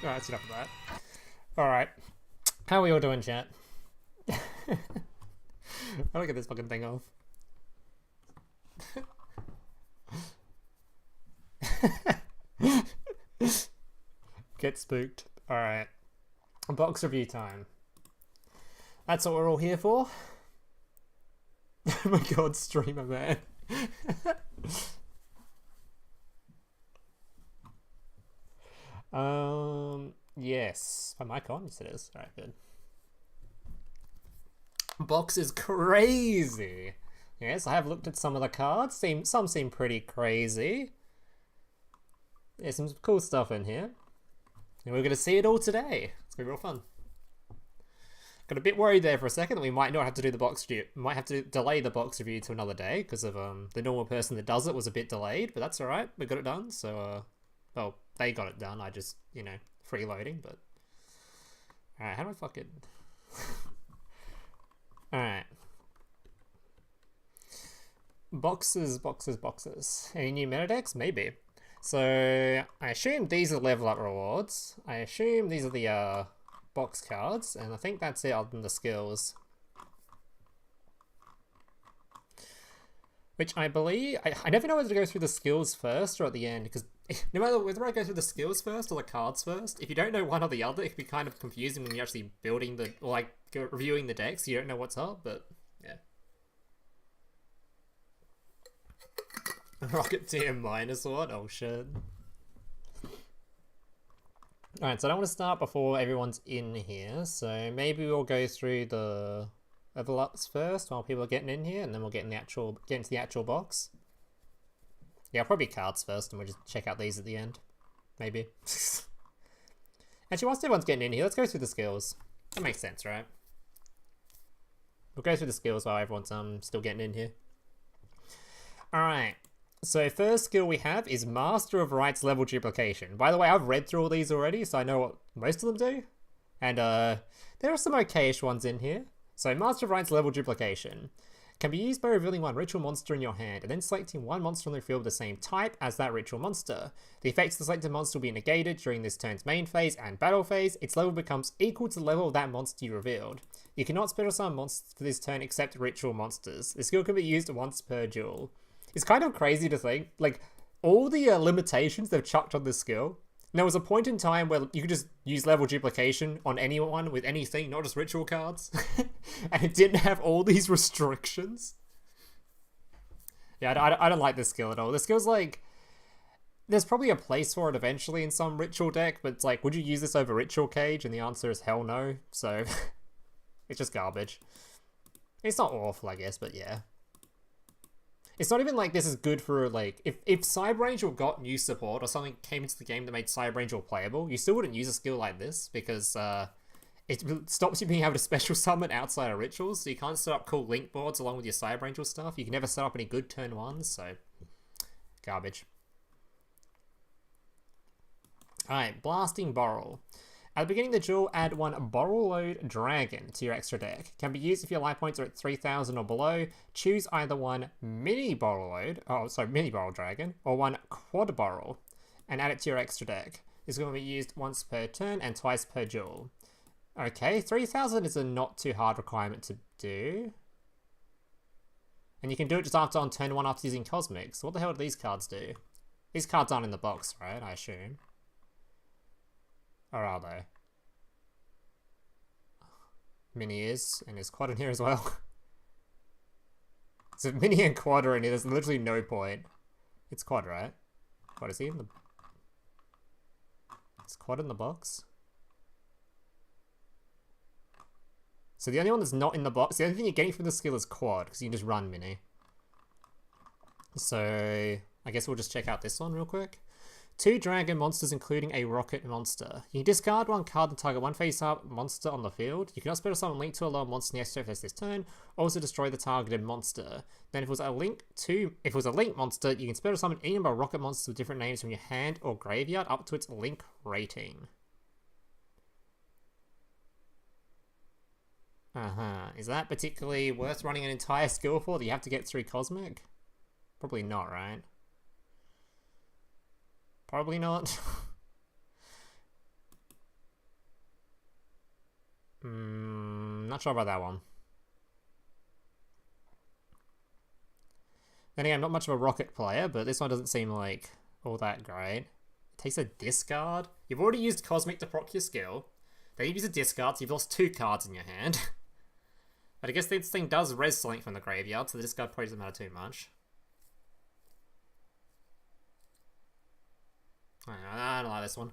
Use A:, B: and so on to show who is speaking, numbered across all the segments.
A: Alright, that's enough of that. Alright. How are we all doing, chat? I don't get this fucking thing off. Get spooked. Alright. Box review time. That's what we're all here for. Oh my god, streamer man. Yes. My mic on? Yes, it is. Alright, good. Box is crazy. Yes, I have looked at some of the cards. Some seem pretty crazy. There's some cool stuff in here. And we're going to see it all today. It's going to be real fun. Got a bit worried there for a second that we might not have to do the box review. We might have to delay the box review to another day because of the normal person that does it was a bit delayed, but that's alright. We got it done, so well, they got it done. I just, you know, freeloading, but alright, how do I fucking alright. Boxes. Any new meta decks? Maybe. So I assume these are level up rewards. I assume these are the box cards, and I think that's it other than the skills. Which I believe, I never know whether to go through the skills first or at the end, because no matter whether I go through the skills first or the cards first, if you don't know one or the other, it can be kind of confusing when you're actually building the, or like reviewing the decks, you don't know what's up, but yeah. Rocket tier minus one? Oh shit. Alright, so I don't want to start before everyone's in here, so maybe we'll go through the level ups first while people are getting in here, and then we'll get into the actual box. Yeah, probably cards first, and we'll just check out these at the end. Maybe. Actually, whilst everyone's getting in here, let's go through the skills. That makes sense, right? We'll go through the skills while everyone's still getting in here. Alright. So first skill we have is Master of Rights level duplication. By the way, I've read through all these already, so I know what most of them do. And there are some okayish ones in here. So Master of Rights level duplication can be used by revealing one ritual monster in your hand and then selecting one monster on the field with the same type as that ritual monster. The effects of the selected monster will be negated during this turn's main phase and battle phase. Its level becomes equal to the level of that monster you revealed. You cannot special summon monsters for this turn except ritual monsters. The skill can be used once per duel. It's kind of crazy to think, like, all the limitations they've chucked on this skill. And there was a point in time where you could just use level duplication on anyone with anything, not just ritual cards. And it didn't have all these restrictions. Yeah, I don't like this skill at all. This skill's like, there's probably a place for it eventually in some ritual deck, but it's like, would you use this over Ritual Cage? And the answer is hell no. So, it's just garbage. It's not awful, I guess, but yeah. It's not even like this is good for, like, if Cyber Angel got new support or something came into the game that made Cyber Angel playable, you still wouldn't use a skill like this because it stops you being able to special summon outside of rituals, so you can't set up cool link boards along with your Cyber Angel stuff. You can never set up any good turn ones, so garbage. Alright, Blasting Borrel. At the beginning of the duel, add one BORRELOAD Dragon to your extra deck. Can be used if your life points are at 3,000 or below. Choose either one mini BORREL Dragon, or one quad Borrel, and add it to your extra deck. It's going to be used once per turn and twice per duel. Okay, 3,000 is a not too hard requirement to do. And you can do it just on turn 1 after using Cosmics. What the hell do these cards do? These cards aren't in the box, right? I assume. Or are they? Mini is, and there's quad in here as well. So mini and quad are in here, there's literally no point. It's quad, right? What is he in the... Is quad in the box? So the only one that's not in the box, the only thing you're getting from the skill is quad, because you can just run mini. So I guess we'll just check out this one real quick. 2 dragon monsters, including a rocket monster. You can discard one card and target one face-up monster on the field. You cannot special summon link to a lower monster in the extra phase this turn. Also destroy the targeted monster. Then if it was a link monster, you can special summon any number of rocket monsters with different names from your hand or graveyard up to its link rating. Is that particularly worth running an entire skill for that you have to get through Cosmic? Probably not, right? Probably not. not sure about that one. Then again, I'm not much of a Rocket player, but this one doesn't seem like all that great. It takes a discard. You've already used Cosmic to proc your skill. Then you use a discard, so you've lost 2 cards in your hand. But I guess this thing does res something from the graveyard, so the discard probably doesn't matter too much. I don't like this one.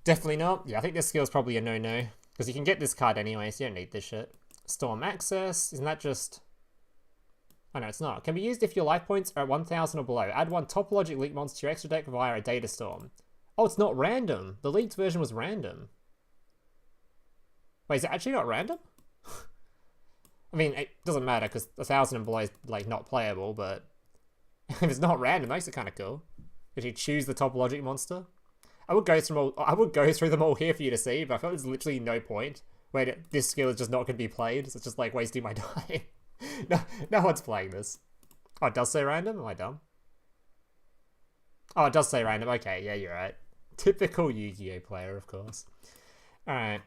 A: Definitely not. Yeah, I think this skill is probably a no-no. Because you can get this card anyway, so you don't need this shit. Storm Access. Isn't that just... Oh no, it's not. Can be used if your life points are at 1,000 or below. Add 1 topologic leak monster to your extra deck via a data storm. Oh, it's not random. The leaked version was random. Wait, is it actually not random? I mean, it doesn't matter because 1,000 and below is like not playable, but if it's not random, that makes it kind of cool. If you choose the topologic monster, I would go through them all here for you to see, but I felt there's literally no point. Wait, this skill is just not going to be played, so it's just like wasting my time. No one's playing this. Oh, it does say random? Am I dumb? Oh, it does say random. Okay, yeah, you're right. Typical Yu-Gi-Oh player, of course. Alright.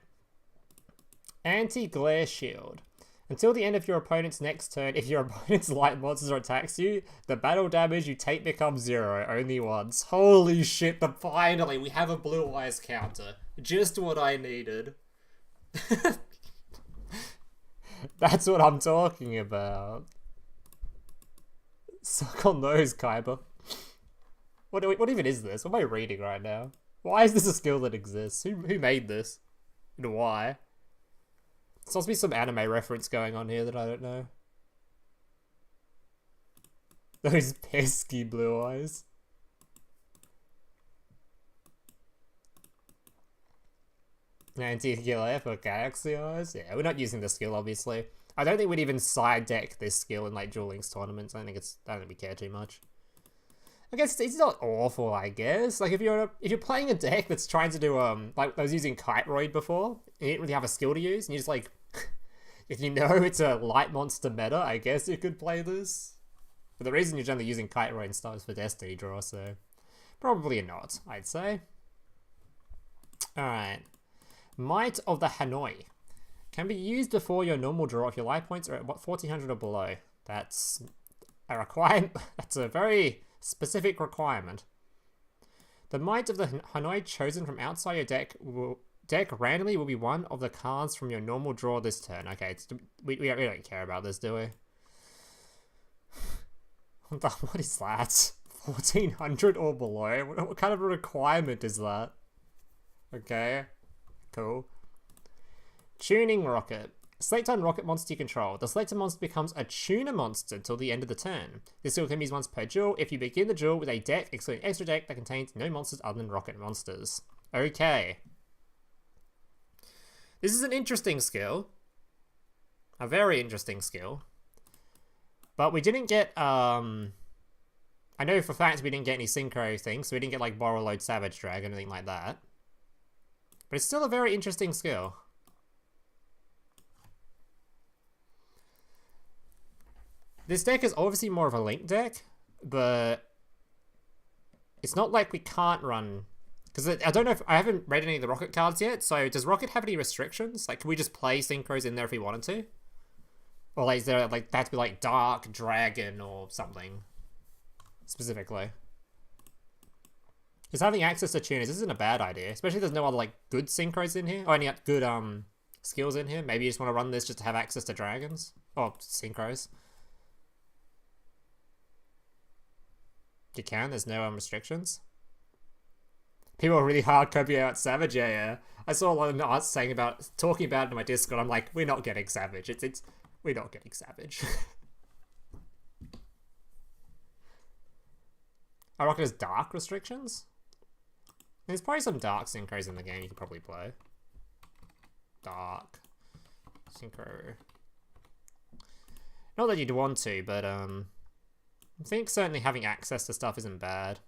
A: Anti-Glare Shield. Until the end of your opponent's next turn, if your opponent's light monster attacks you, the battle damage you take becomes 0, only once. Holy shit, but finally we have a Blue Eyes counter. Just what I needed. That's what I'm talking about. Suck on those, Kaiba. What even is this? What am I reading right now? Why is this a skill that exists? Who made this? And why? There's supposed to be some anime reference going on here that I don't know. Those pesky blue eyes. Anti-Glare for Galaxy Eyes? Yeah, we're not using the skill, obviously. I don't think we'd even side deck this skill in like Duel Links tournaments. I don't think we care too much. I guess it's not awful, I guess. Like if you're playing a deck that's trying to do like I was using Kiteroid before, and you didn't really have a skill to use, and you just like if you know it's a light monster meta, I guess you could play this. But the reason you're generally using Kiteroid and stuff is for Destiny Draw, so probably not, I'd say. Alright. Might of the Hanoi. Can be used before your normal draw if your life points are at 1400 or below. That's a requirement. That's a very specific requirement. The Might of the Hanoi chosen from outside your deck randomly will be one of the cards from your normal draw this turn. Okay, we don't care about this, do we? What is that? 1400 or below? What kind of a requirement is that? Okay, cool. Tuning Rocket. Select on Rocket monster you control. The selected monster becomes a tuner monster till the end of the turn. This skill can be used once per duel if you begin the duel with a deck, excluding extra deck, that contains no monsters other than Rocket monsters. Okay. This is an interesting skill. A very interesting skill. But we didn't get, I know for a fact we didn't get any synchro things, so we didn't get like Borrelload Savage Drag or anything like that. But it's still a very interesting skill. This deck is obviously more of a Link deck, but it's not like we can't run... Because I don't know if... I haven't read any of the Rocket cards yet, so does Rocket have any restrictions? Like, can we just play Synchros in there if we wanted to? Or like, is there, like, that to be like Dark Dragon or something? Specifically. Because having access to tuners isn't a bad idea, especially if there's no other, like, good Synchros in here. Or any good, skills in here. Maybe you just want to run this just to have access to dragons. Or Synchros. You can, there's no restrictions. People are really hard copying out Savage, yeah. I saw a lot of arts talking about it in my Discord. I'm like, we're not getting Savage. We're not getting Savage. I Rocket has dark restrictions? There's probably some dark synchros in the game you could probably play. Dark synchro. Not that you'd want to, but I think certainly having access to stuff isn't bad.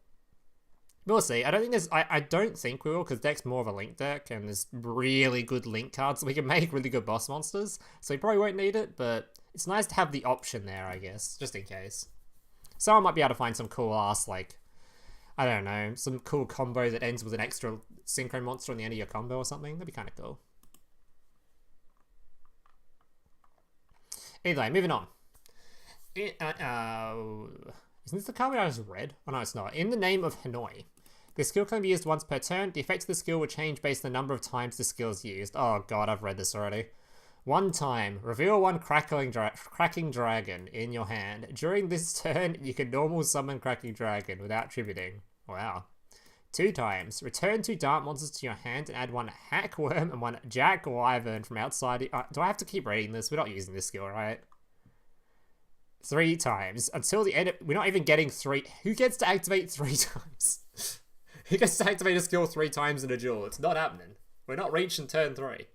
A: We'll see. I don't think there's... I don't think we will, because deck's more of a Link deck, and there's really good Link cards that we can make really good boss monsters, so we probably won't need it, but it's nice to have the option there, I guess, just in case. Someone might be able to find some cool ass, like, I don't know, some cool combo that ends with an extra synchro monster on the end of your combo or something. That'd be kind of cool. Either way, moving on. Isn't this the card we just read? Oh no, it's not. In the name of Hanoi. This skill can be used once per turn. The effect of the skill will change based on the number of times the skill is used. Oh god, I've read this already. One time, reveal one cracking dragon in your hand. During this turn, you can normal summon cracking dragon without tributing. Wow. 2 times, return 2 dart monsters to your hand and add 1 hack worm and 1 jack wyvern from outside. Do I have to keep reading this? We're not using this skill, right? 3 times. Until the end of, we're not even getting 3. Who gets to activate 3 times? Who gets to activate a skill 3 times in a duel? It's not happening. We're not reaching turn 3.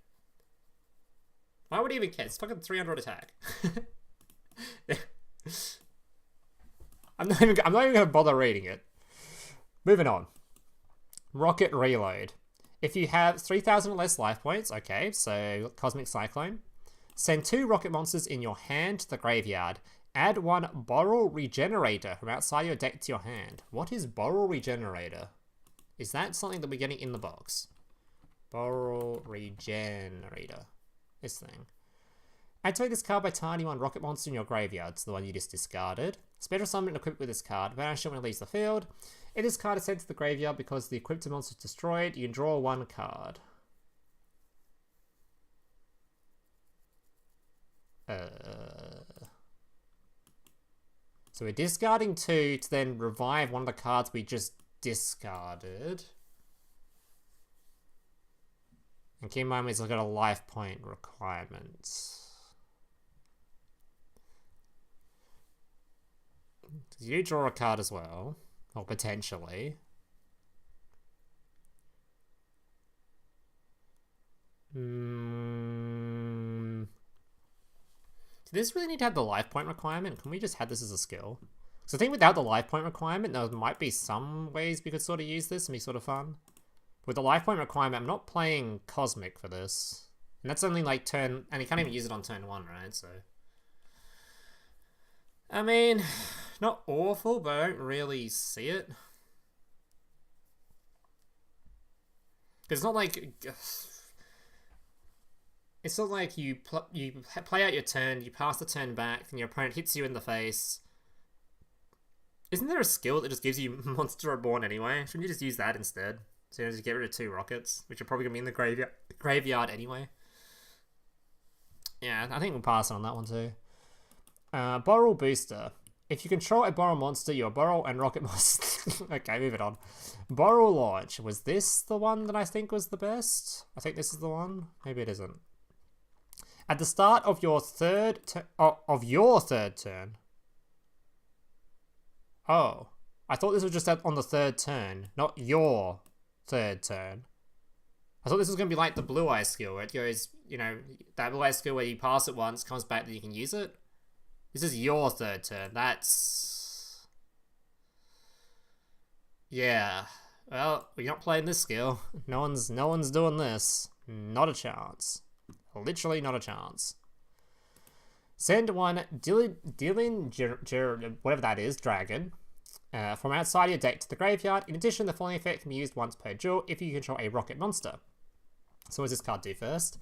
A: Why would he even care? It's fucking 300 attack. I'm not even gonna bother reading it. Moving on. Rocket Reload. If you have 3,000 or less life points, okay, so Cosmic Cyclone. Send 2 rocket monsters in your hand to the graveyard. Add 1 Borrel Regenerator from outside your deck to your hand. What is Borrel Regenerator? Is that something that we're getting in the box? Borrel Regenerator. This thing. Activate this card by targeting 1 rocket monster in your graveyard, so the one you just discarded. Special summon and equip with this card. Banish it when it leaves the field. If this card is sent to the graveyard because the equipped monster is destroyed, you can draw 1 card. So we're discarding 2 to then revive one of the cards we just discarded. And keep in mind we've got a life point requirement. You draw a card as well. Or potentially. Does this really need to have the life point requirement? Can we just have this as a skill? So I think without the life point requirement, there might be some ways we could sort of use this and be sort of fun. With the life point requirement, I'm not playing Cosmic for this. And that's only like turn... And you can't even use it on turn 1, right? So... I mean... Not awful, but I don't really see it. It's not like... It's not like you play out your turn, you pass the turn back, and your opponent hits you in the face. Isn't there a skill that just gives you Monster Reborn anyway? Shouldn't you just use that instead? So you just get rid of 2 rockets, which are probably going to be in the graveyard anyway. Yeah, I think we'll pass on that one too. Borrel Booster. If you control a Borrel monster, your Borrel and Rocket monster... Okay, moving on. Borrel Launch. Was this the one that I think was the best? I think this is the one. Maybe it isn't. At the start of your third turn... Oh. I thought this was just on the 3rd turn, not your 3rd turn. I thought this was going to be like the Blue Eye skill, where it goes, you know, that Blue Eye skill where you pass it once, comes back, then you can use it. This is your 3rd turn. That's... Yeah. Well, we're not playing this skill. No one's doing this. Not a chance. Literally not a chance. Send 1 whatever that is, dragon, from outside your deck to the graveyard. In addition, the following effect can be used once per duel if you control a rocket monster. So what does this card do first?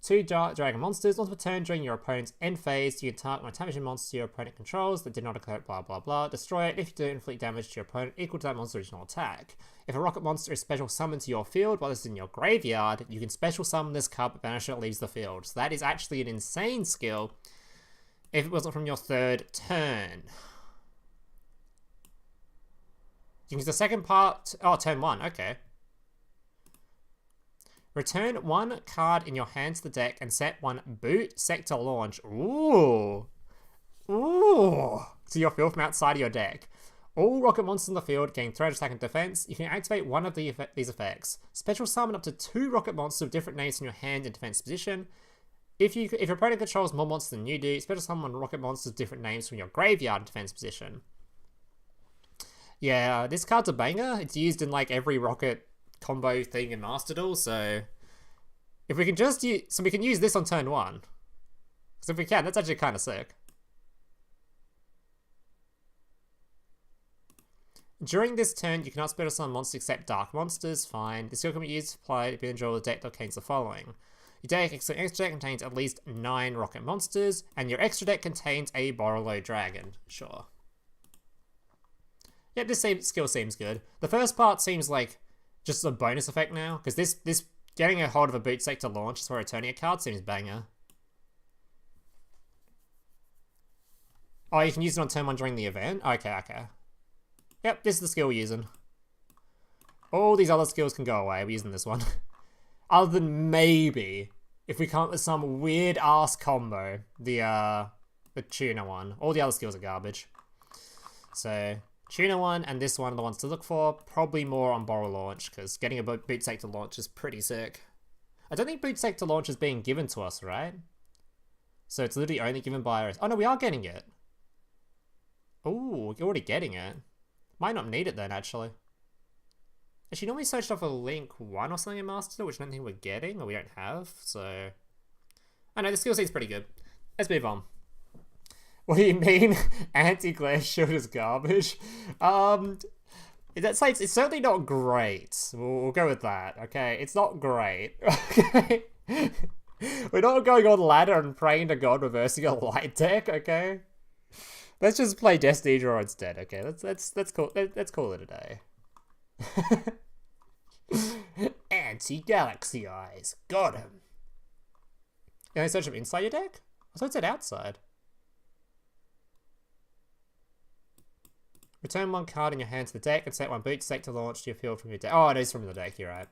A: 2 dragon monsters. Once per turn during your opponent's end phase, you can target an attachment monster your opponent controls that did not occur, blah blah blah. Destroy it. If you do, inflict damage to your opponent equal to that monster's original attack. If a rocket monster is special summoned to your field while it's in your graveyard, you can special summon this card but banish it when it leaves the field. So that is actually an insane skill if it wasn't from your 3rd turn. You can use the second part... Oh, turn 1, okay. Return 1 card in your hand to the deck and set 1 Boot Sector Launch. Ooh. Ooh. To your field from outside of your deck. All rocket monsters in the field gain threat, attack, and defense. You can activate one of these effects. Special summon up to 2 rocket monsters with different names in your hand in defense position. If your opponent controls more monsters than you do, special summon rocket monsters with different names from your graveyard in defense position. Yeah, this card's a banger. It's used in like every rocket combo thing in Master Duel, so if we can just use, so we can use this on turn 1. Because if we can, that's actually kind of sick. During this turn, you cannot special summon monsters except dark monsters. Fine. This skill can be used to play if you enjoy the deck that contains the following. Your extra deck contains at least 9 rocket monsters, and your extra deck contains a Borrelode dragon. Sure. Yeah, this skill seems good. The first part seems like just a bonus effect now, because this getting a hold of a boot sec to launch for returning a card seems banger. Oh, you can use it on turn 1 during the event? Okay, okay. Yep, this is the skill we're using. All these other skills can go away. We're using this one. Other than maybe if we come up with some weird ass combo, the tuna one. All the other skills are garbage. So tuna one and this one are the ones to look for. Probably more on borrow launch, because getting a boot sec to launch is pretty sick. I don't think boot sec to launch is being given to us, right? So it's literally only given by us. Oh no, we are getting it. Ooh, we're already getting it. Might not need it then, actually. She normally searched off a link 1 or something in Master, which I don't think we're getting, or we don't have, so... I know, the skill seems pretty good. Let's move on. What do you mean? Anti-glare shield is garbage? It's certainly not great. We'll go with that, okay? It's not great, okay? We're not going on ladder and praying to God reversing a light deck, okay? Let's just play Destiny Draw instead, okay? Let's call it a day. Anti-galaxy eyes. Got him. Can I search them inside your deck? I thought it said outside. Return 1 card in your hand to the deck and set 1 boot sec to launch to your field from your deck. Oh, it is from the deck, you're right.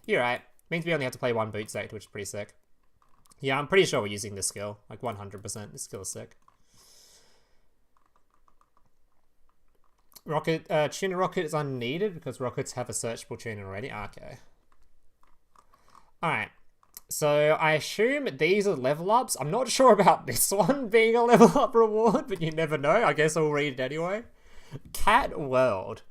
A: You're right. Means we only have to play 1 boot sec, which is pretty sick. Yeah, I'm pretty sure we're using this skill. Like 100%. This skill is sick. Rocket, tuna rocket is unneeded because rockets have a searchable tuna already. Okay. Alright. So I assume these are level ups. I'm not sure about this one being a level up reward, but you never know. I guess I'll read it anyway. Cat World.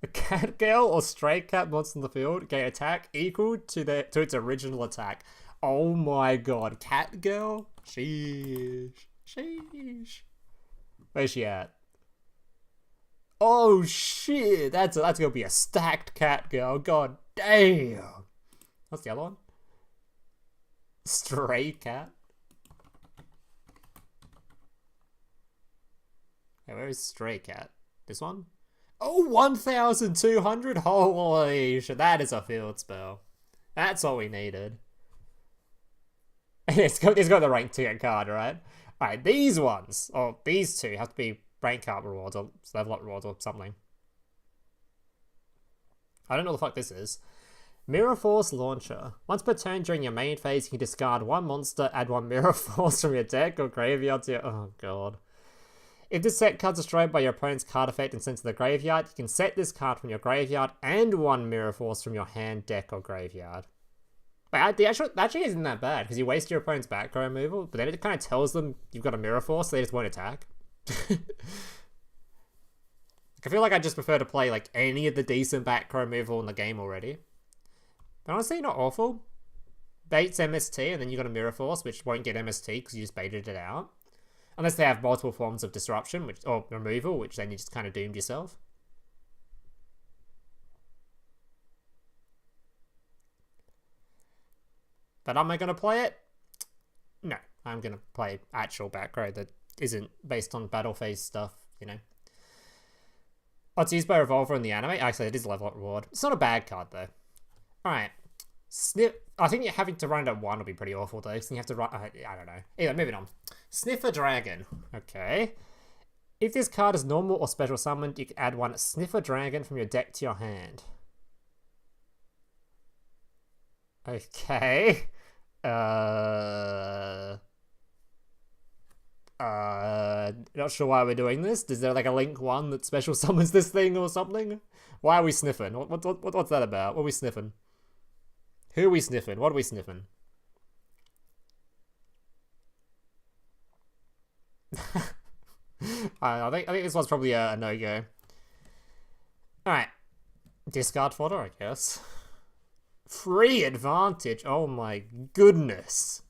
A: A cat girl or stray cat monster in the field gain attack equal to its original attack. Oh my god. Cat girl? Sheesh. Sheesh. Where's she at? Oh shit, that's gonna be a stacked cat girl. God damn. What's the other one? Stray cat. Hey, where is stray cat? This one? Oh, 1,200? Holy shit, that is a field spell. That's all we needed. It's got the rank 2 card, right? Alright, these ones, or these two, have to be rank up rewards or level up rewards or something. I don't know what the fuck this is. Mirror Force Launcher. Once per turn during your main phase, you can discard 1 monster, add 1 Mirror Force from your deck or graveyard to your... Oh god. If this set card's destroyed by your opponent's card effect and sent to the graveyard, you can set this card from your graveyard and 1 Mirror Force from your hand, deck, or graveyard. But that actually isn't that bad, because you waste your opponent's back row removal, but then it kind of tells them you've got a Mirror Force, so they just won't attack. I feel like I just prefer to play like any of the decent back row removal in the game already. But honestly, not awful. Baits MST, and then you got a Mirror Force, which won't get MST because you just baited it out. Unless they have multiple forms of disruption, or removal, which then you just kind of doomed yourself. But am I going to play it? No, I'm going to play actual back row that isn't based on battle phase stuff, you know. Oh, it's used by Revolver in the anime? Actually, it is a level up reward. It's not a bad card, though. Alright. I think you're having to run it at 1 will be pretty awful, though. So you have to run... I don't know. Anyway, moving on. Sniffer Dragon. Okay. If this card is normal or special summoned, you can add 1 Sniffer Dragon from your deck to your hand. Okay. Not sure why we're doing this. Is there like a link 1 that special summons this thing or something? Why are we sniffing? What's that about? What are we sniffing? Who are we sniffing? What are we sniffing? I think this one's probably a no-go. Alright. Discard fodder, I guess. Free advantage. Oh my goodness.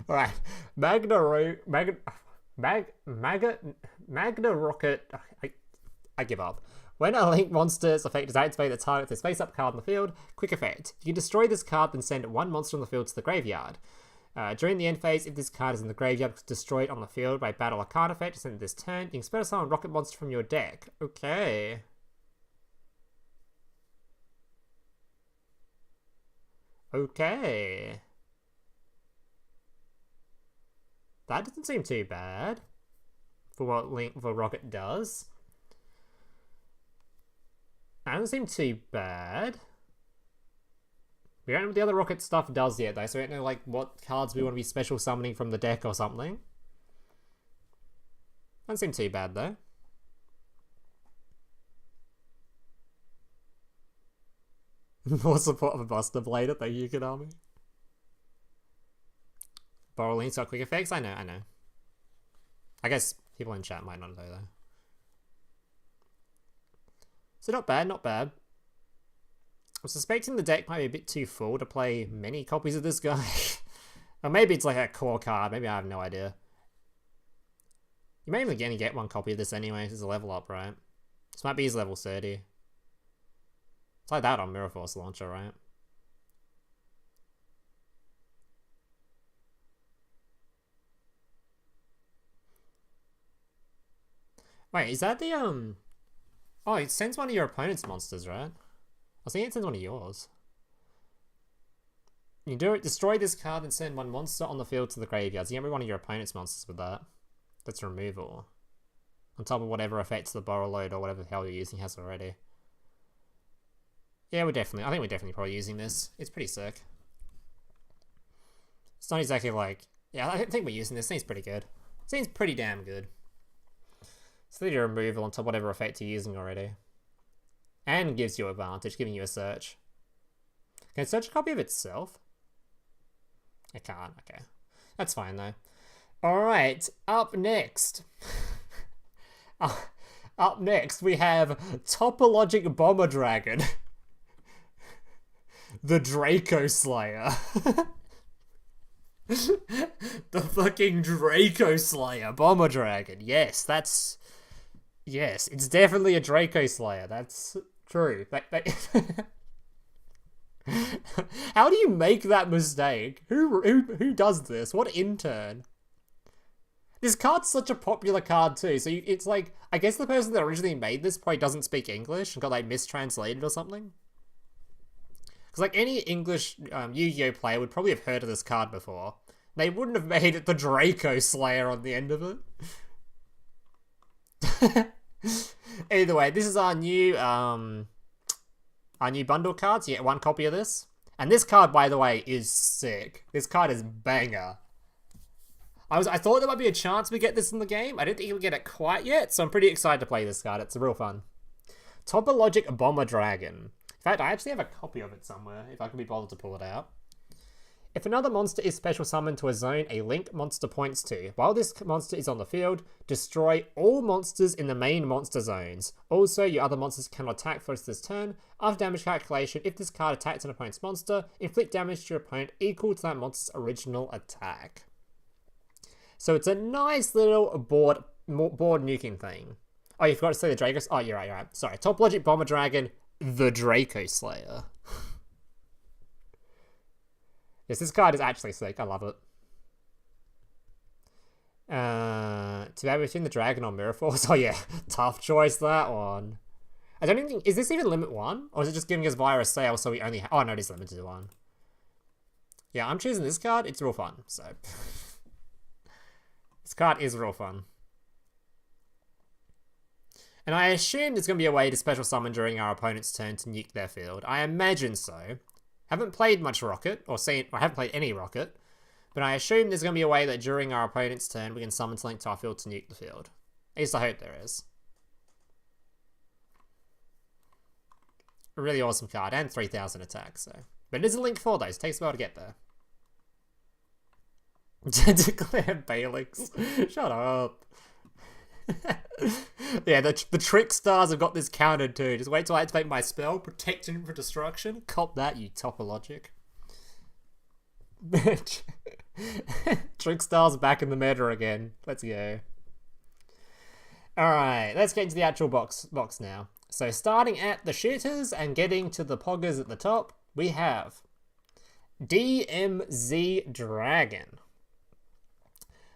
A: Alright. Magna Rocket. I give up. When a link monster's effect is activated, the target is face-up card in the field. Quick effect. You can destroy this card, then send one monster on the field to the graveyard. During the end phase, if this card is in the graveyard, it's destroyed on the field by battle or card effect, send this turn. You can special summon a rocket monster from your deck. Okay. Okay. That doesn't seem too bad for what Rocket does. That doesn't seem too bad. We don't know what the other Rocket stuff does yet, though, so we don't know like what cards we want to be special summoning from the deck or something. Doesn't seem too bad, though. More support of a Buster Blade at the Yukonami. Borreling's got quick effects? I know. I guess people in chat might not know, though. So not bad. I'm suspecting the deck might be a bit too full to play many copies of this guy. Or maybe it's like a core card. Maybe I have no idea. You may even get one copy of this anyway. It's a level up, right? This might be his level 30. It's like that on Mirror Force Launcher, right? Wait, is that the, Oh, it sends one of your opponent's monsters, right? I was thinking it sends one of yours. You do it, destroy this card and send one monster on the field to the graveyard. So you get one of your opponent's monsters with that. That's removal. On top of whatever effects the Borrelode or whatever the hell you're using has already. Yeah, I think we're definitely probably using this. It's pretty sick. It's not exactly like... Yeah, I think we're using this. Seems pretty good. Seems pretty damn good. So your removal on top of whatever effect you're using already. And gives you advantage, giving you a search. Can it search a copy of itself? It can't, okay. That's fine though. Alright, up next. Up next we have Topologic Bomber Dragon. The Draco Slayer. The fucking Draco Slayer Bomber Dragon. Yes, that's... Yes, it's definitely a Draco Slayer. That's true. How do you make that mistake? Who does this? What intern? This card's such a popular card too, so it's like, I guess the person that originally made this probably doesn't speak English and got like mistranslated or something. Because like any English Yu-Gi-Oh player would probably have heard of this card before. They wouldn't have made it the Draco Slayer on the end of it. Either way, this is our new bundle cards. You get one copy of this. And this card, by the way, is sick. This card is banger. I thought there might be a chance we get this in the game. I didn't think we get it quite yet, so I'm pretty excited to play this card. It's real fun. Topologic Bomber Dragon. In fact, I actually have a copy of it somewhere, if I can be bothered to pull it out. If another monster is special summoned to a zone a link monster points to, while this monster is on the field, destroy all monsters in the main monster zones. Also, your other monsters cannot attack first this turn. After damage calculation, if this card attacks an opponent's monster, inflict damage to your opponent equal to that monster's original attack. So it's a nice little board nuking thing. Oh, you forgot to say the Draco... Oh, you're right. Sorry. Topologic Bomber Dragon, the Draco Slayer. Yes, this card is actually sick. I love it. To be between the Dragon or Mirror Force. Oh yeah, tough choice, that one. I don't even think... Is this even limit 1? Or is it just giving us via a sale so we only... Oh no, it is limited to 1. Yeah, I'm choosing this card. It's real fun, so... This card is real fun. And I assume there's going to be a way to special summon during our opponent's turn to nuke their field. I imagine so. Haven't played much Rocket, or haven't played any Rocket, but I assume there's going to be a way that during our opponent's turn we can summon something to our field to nuke the field. At least I hope there is. A really awesome card, and 3,000 attack, so... But it is a link for those, takes a while to get there. Declare Balix. Shut up. Yeah, the trick stars have got this countered too. Just wait till I activate my spell, protect him from destruction. Cop that, you Topologic. Trick stars back in the meta again. Let's go. Alright, let's get into the actual box now. So starting at the shooters and getting to the poggers at the top, we have DMZ Dragon.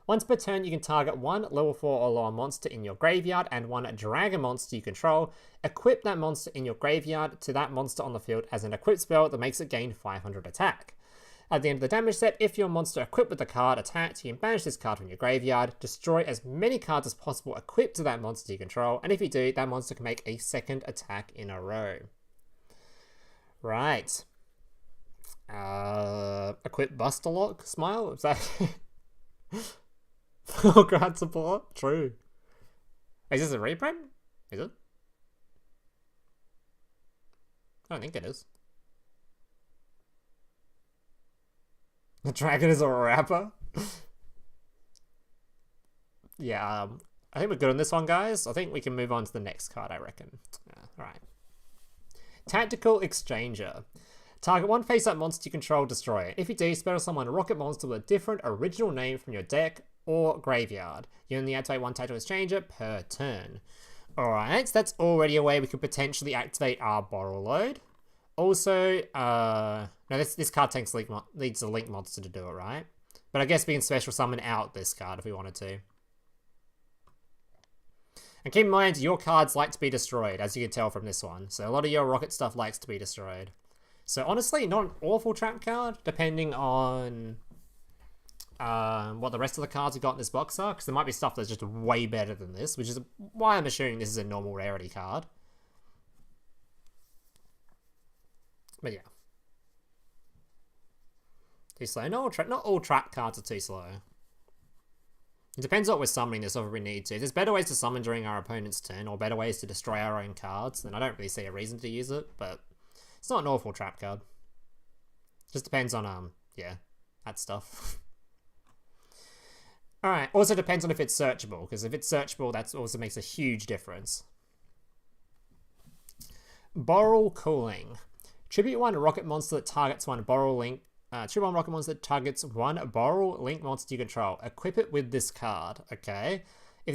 A: Once per turn, you can target one level 4 or lower monster in your graveyard and one dragon monster you control. Equip that monster in your graveyard to that monster on the field as an equipped spell that makes it gain 500 attack. At the end of the damage step, if your monster equipped with the card attacked, you can banish this card from your graveyard, destroy as many cards as possible equipped to that monster you control, and if you do, that monster can make a second attack in a row. Right. Equip Buster Lock Smile? Is that... Oh, grad support? True. Is this a reprint? Is it? I don't think it is. The dragon is a rapper? Yeah, I think we're good on this one, guys. I think we can move on to the next card, I reckon. Alright. Tactical Exchanger. Target one face-up monster you control, destroy it. If you do, special summon a rocket monster with a different original name from your deck or graveyard. You only activate one Tactical Exchanger per turn. Alright, so that's already a way we could potentially activate our Borrelload. Also, no, this card needs a link monster to do it, right? But I guess we can special summon out this card if we wanted to. And keep in mind, your cards like to be destroyed, as you can tell from this one. So a lot of your rocket stuff likes to be destroyed. So honestly, not an awful trap card, depending on what the rest of the cards we got in this box are, because there might be stuff that's just way better than this, which is why I'm assuming this is a normal rarity card. But yeah. Too slow? Not all trap cards are too slow. It depends what we're summoning this, or if we need to. If there's better ways to summon during our opponent's turn, or better ways to destroy our own cards, then I don't really see a reason to use it, but it's not an awful trap card. Just depends on, yeah, that stuff. Alright, also depends on if it's searchable, because if it's searchable, that also makes a huge difference. Borrel Cooling. Tribute one rocket monster that targets one Borrel Link. Tribute one rocket monster that targets one Borrel Link monster you control. Equip it with this card. Okay. If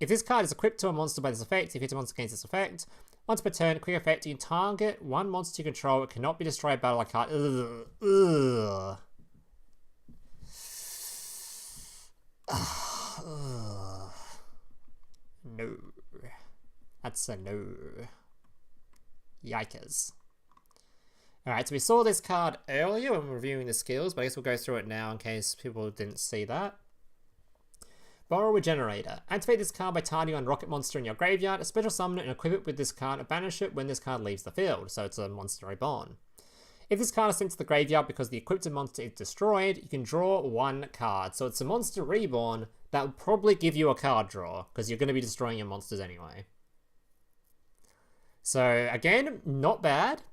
A: this card is equipped to a monster by this effect, if it hits a monster against this effect, once per turn, quick effect, you target one monster you control. It cannot be destroyed by a card. Ugh. No. That's a no. Yikers. Alright, so we saw this card earlier when reviewing the skills, but I guess we'll go through it now in case people didn't see that. Borrow Regenerator. Activate this card by targeting on rocket monster in your graveyard, a special summon it and equip it with this card and banish it when this card leaves the field, so it's a monster reborn. If this card is sent to the graveyard because the equipped monster is destroyed, you can draw one card. So it's a monster reborn that will probably give you a card draw, because you're going to be destroying your monsters anyway. So again, not bad.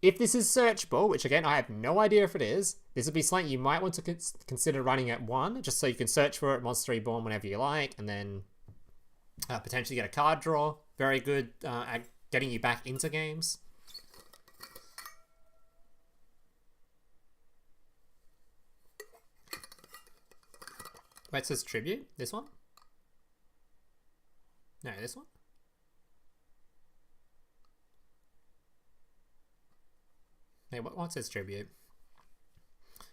A: If this is searchable, which again, I have no idea if it is, this would be something you might want to consider running at 1, just so you can search for it, monster reborn whenever you like, and then potentially get a card draw. Very good at getting you back into games. Wait, it says tribute? This one? No, this one? Hey, what says tribute?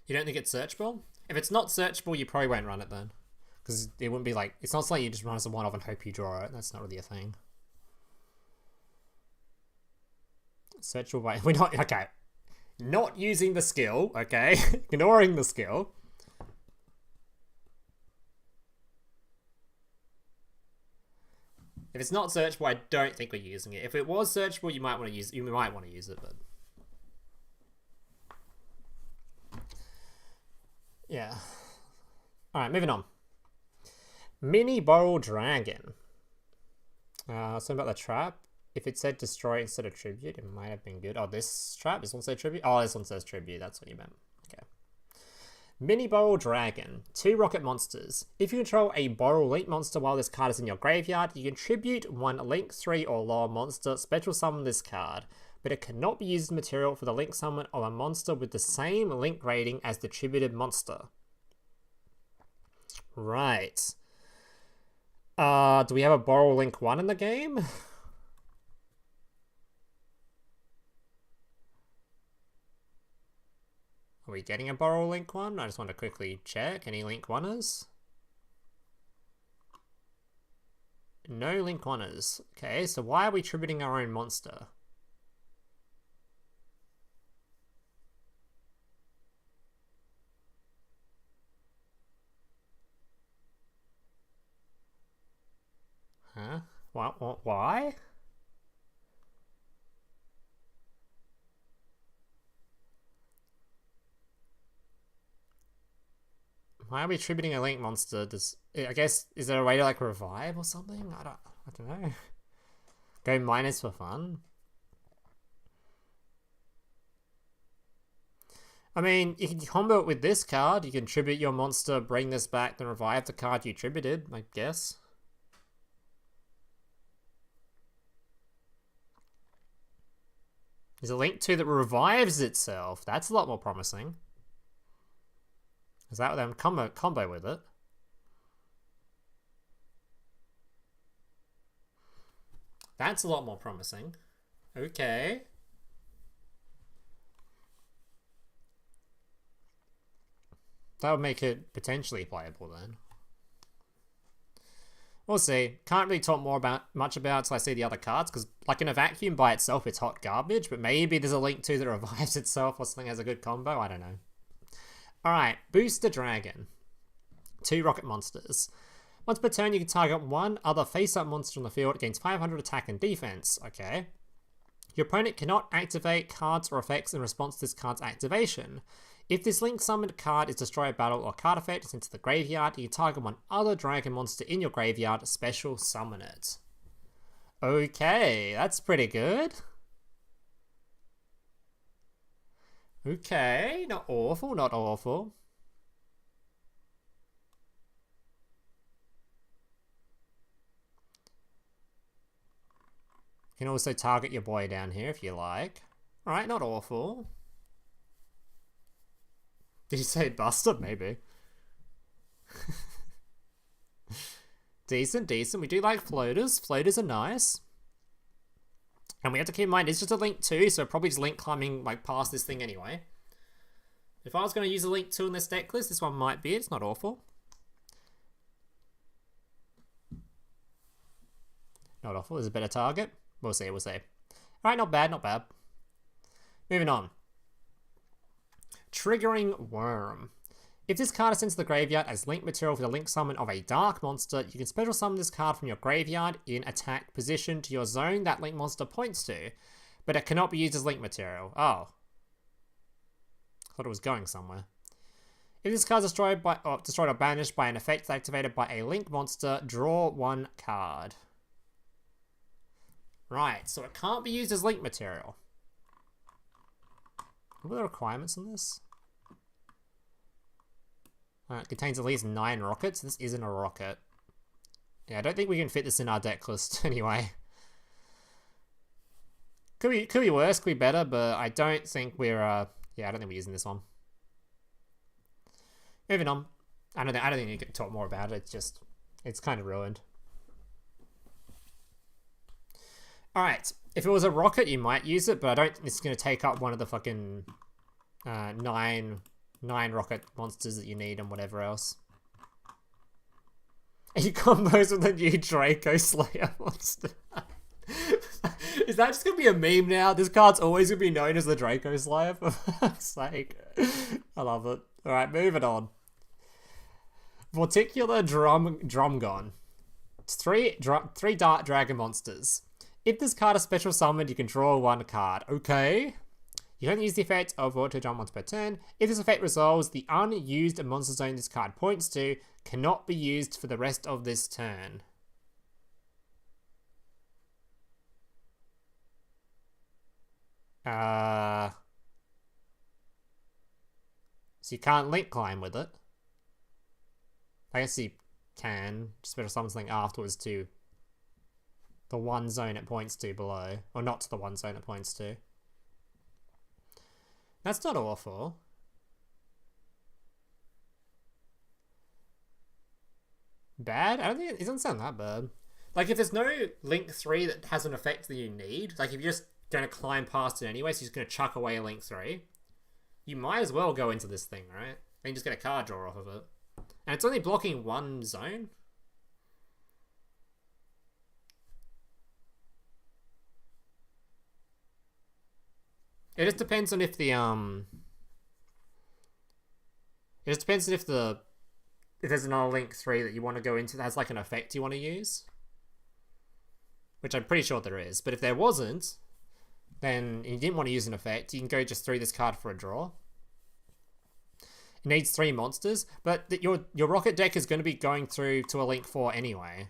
A: You don't think it's searchable? If it's not searchable, you probably won't run it then. Because it wouldn't be like, it's not something you just run as a one-off and hope you draw it. That's not really a thing. Searchable by, we're not, okay. Not using the skill, okay? Ignoring the skill. If it's not searchable, I don't think we're using it. If it was searchable, you might want to use it, but yeah. Alright, moving on. Mini Borrel Dragon. Something about the trap. If it said destroy instead of tribute, it might have been good. Oh, this trap? This one says tribute? Oh, this one says tribute. That's what you meant. Okay. Mini Borrel Dragon. 2 rocket monsters. If you control a Borrel Link monster while this card is in your graveyard, you contribute 1 Link 3 or lower monster, special summon this card. But it cannot be used as material for the link summon of a monster with the same link rating as the tributed monster. Right. Do we have a Borrel Link 1 in the game? Are we getting a Borrow Link one? I just want to quickly check. Any Link 1ers? No Link 1ers. Okay, so why are we tributing our own monster? Huh? Why? Why are we tributing a Link monster? I guess, is there a way to like revive or something? I don't know. Go minus for fun. I mean, you can combo it with this card. You can tribute your monster, bring this back, then revive the card you tributed, I guess. There's a Link 2 that revives itself. That's a lot more promising. Is that them combo with it? That's a lot more promising. Okay. That would make it potentially playable then. We'll see. Can't really talk much about until I see the other cards, because like in a vacuum by itself it's hot garbage, but maybe there's a Link 2 that revives itself or something as a good combo, I don't know. Alright, Booster Dragon. 2 rocket monsters. Once per turn you can target one other face-up monster on the field against 500 attack and defense. Okay. Your opponent cannot activate cards or effects in response to this card's activation. If this Link summoned card is destroyed by battle or card effect is into the graveyard, you can target one other dragon monster in your graveyard, special summon it. Okay, that's pretty good. Okay, not awful, not awful. You can also target your boy down here if you like. Alright, not awful. Did you say Buster? Maybe. Decent, decent. We do like floaters. Floaters are nice. And we have to keep in mind, it's just a Link 2, so probably just Link climbing like past this thing anyway. If I was going to use a Link 2 in this deck list, this one might be it. It's not awful. Not awful. There's a better target. We'll see, we'll see. Alright, not bad, not bad. Moving on. Triggering Worm. If this card is sent to the graveyard as Link material for the Link summon of a dark monster, you can special summon this card from your graveyard in attack position to your zone that Link monster points to, but it cannot be used as Link material. Oh. Thought it was going somewhere. If this card is destroyed or banished by an effect activated by a Link monster, draw one card. Right, so it can't be used as Link material. What are the requirements on this? It contains at least 9 rockets. This isn't a rocket. Yeah, I don't think we can fit this in our deck list anyway. Could be worse, could be better, but I don't think we're yeah, I don't think we're using this one. Moving on. I don't think you can talk more about it. It's kind of ruined. Alright, if it was a rocket, you might use it, but I don't think it's going to take up one of the fucking 9 rocket monsters that you need and whatever else. He combos with the new Draco Slayer monster. Is that just going to be a meme now? This card's always going to be known as the Draco Slayer, for fuck's sake. I love it. Alright, moving on. Vorticular Drumgon. It's 3 dark dragon monsters. If this card is special summoned, you can draw 1 card. Okay. You can only use the effect of Vorticular Drum once per turn. If this effect resolves, the unused monster zone this card points to cannot be used for the rest of this turn. So you can't Link climb with it. I guess you can special summon something afterwards to the one zone it points to below. Or not to the one zone it points to. That's not awful. Bad? I don't think it doesn't sound that bad. Like, if there's no Link 3 that has an effect that you need, like if you're just going to climb past it anyway, so you're just going to chuck away a Link 3. You might as well go into this thing, right? And just get a card draw off of it. And it's only blocking one zone. It just depends on if the It just depends on if there's another Link 3 that you want to go into that has like an effect you want to use. Which I'm pretty sure there is. But if there wasn't, then you didn't want to use an effect, you can go just through this card for a draw. It needs 3 monsters, but your Rocket deck is going to be going through to a Link 4 anyway.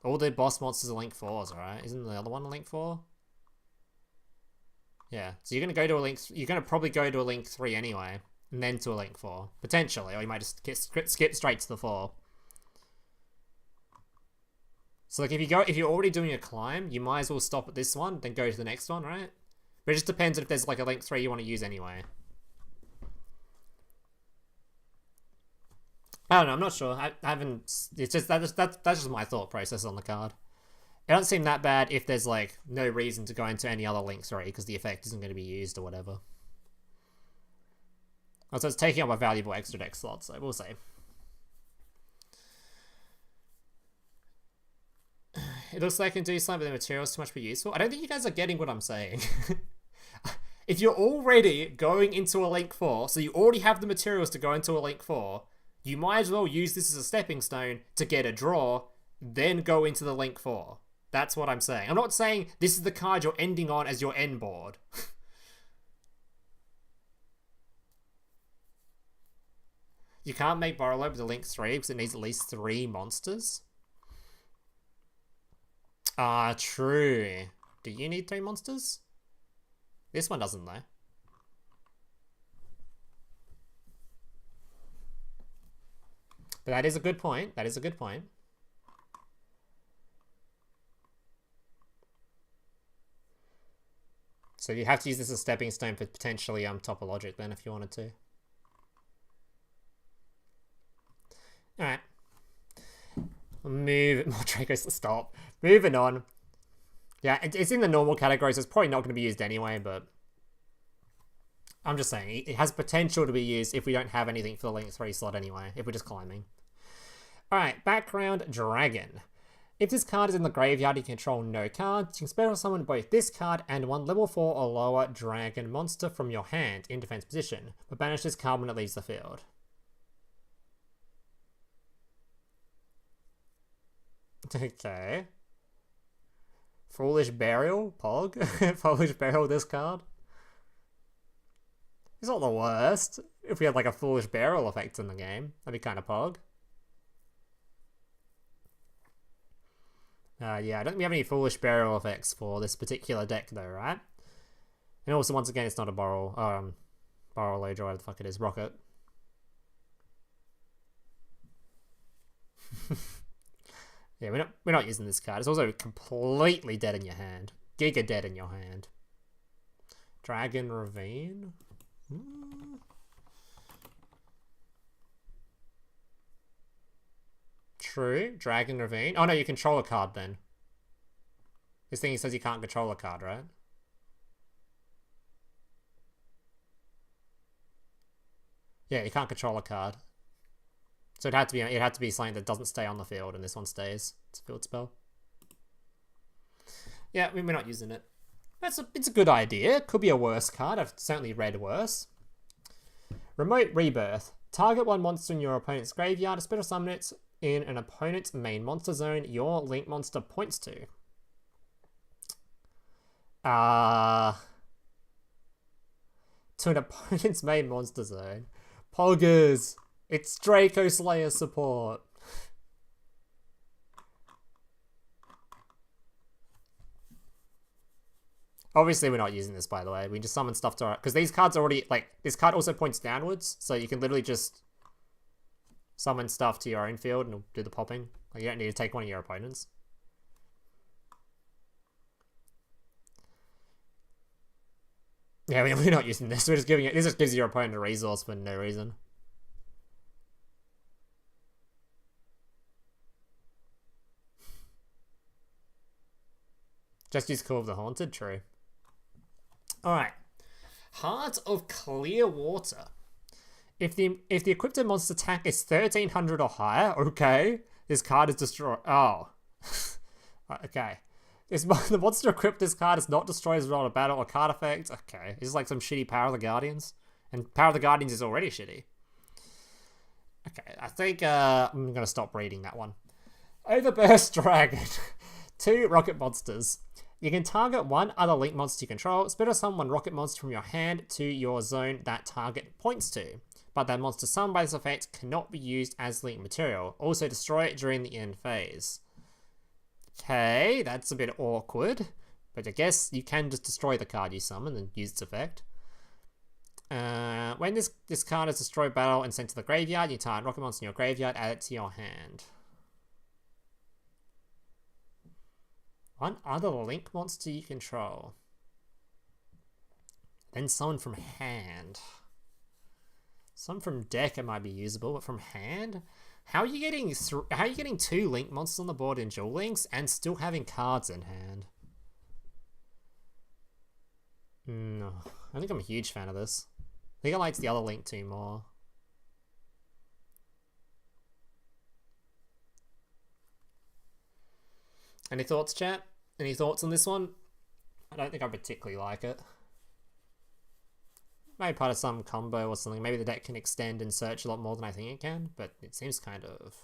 A: All the boss monsters are Link 4s, alright? Isn't the other one a Link 4? Yeah, so you're going to go to a Link... You're going to probably go to a Link 3 anyway, and then to a Link 4. Potentially, or you might just skip straight to the 4. So like if you're already doing a climb, you might as well stop at this one, then go to the next one, right? But it just depends if there's like a Link 3 you want to use anyway. I don't know, I'm not sure. I haven't... It's just... That's just my thought process on the card. It doesn't seem that bad if there's, like, no reason to go into any other Link 3, because the effect isn't going to be used or whatever. Also, it's taking up a valuable extra deck slot, so we'll see. It looks like I can do something, but the material's too much to be useful. I don't think you guys are getting what I'm saying. If you're already going into a Link 4, so you already have the materials to go into a Link 4... You might as well use this as a stepping stone to get a draw, then go into the Link 4. That's what I'm saying. I'm not saying this is the card you're ending on as your end board. You can't make BORRELOAD with the Link 3 because it needs at least 3 monsters. True. Do you need 3 monsters? This one doesn't though. But that is a good point. That is a good point. So you have to use this as a stepping stone for potentially Topologic then if you wanted to. Alright. Move... More Dracos, stop. Moving on. Yeah, it's in the normal category, so it's probably not going to be used anyway, but... I'm just saying, it has potential to be used if we don't have anything for the Link 3 slot anyway, if we're just climbing. Alright, background Dragon. If this card is in the graveyard, you control no cards. You can special summon both this card and one level 4 or lower dragon monster from your hand in defense position, but banish this card when it leaves the field. Okay. Foolish Burial? Pog? Foolish Burial this card? It's not the worst. If we had like a Foolish Burial effect in the game, that'd be kind of pog. Yeah, I don't think we have any Foolish Burial effects for this particular deck though, right? And also, once again, it's not a BORRELOAD, or whatever the fuck it is, Rocket. Yeah, we're not using this card. It's also completely dead in your hand. Giga dead in your hand. Dragon Ravine? True. Dragon Ravine. Oh no, you control a card then. This thing says you can't control a card, right? Yeah, you can't control a card. So it had to be something that doesn't stay on the field, and this one stays. It's a field spell. Yeah, we're not using it. It's a good idea. Could be a worse card. I've certainly read worse. Remote Rebirth. Target one monster in your opponent's graveyard. Special summon it in an opponent's main monster zone your link monster points to. To an opponent's main monster zone. Poggers! It's Draco Slayer support. Obviously, we're not using this, by the way. We just summon stuff to our... Because these cards are already... Like, this card also points downwards, so you can literally just summon stuff to your own field and do the popping. Like, you don't need to take one of your opponents. Yeah, we're not using this. We're just giving it... This just gives your opponent a resource for no reason. Just use Call of the Haunted, true. Alright. Heart of Clear Water. If the equipped monster's attack is 1300 or higher, okay, this card is destroyed. Oh. Okay. The monster equipped this card is not destroyed as a result of battle or card effect. Okay. It's like some shitty Power of the Guardians. And Power of the Guardians is already shitty. Okay, I think I'm going to stop reading that one. Overburst Dragon. 2 rocket monsters. You can target one other link monster you control. Split or summon one rocket monster from your hand to your zone that target points to. But that monster summoned by this effect cannot be used as link material. Also destroy it during the end phase. Okay, that's a bit awkward. But I guess you can just destroy the card you summon and use its effect. When this card is destroyed battle and sent to the graveyard, you target rocket monster in your graveyard, add it to your hand. One other link monster you control. Then summon from hand. Some from deck it might be usable, but from hand? How are you getting 2 link monsters on the board in Duel Links and still having cards in hand? No, I think I'm a huge fan of this. I think I like the other link 2 more. Any thoughts, chat? Any thoughts on this one? I don't think I particularly like it. Maybe part of some combo or something. Maybe the deck can extend and search a lot more than I think it can, but it seems kind of...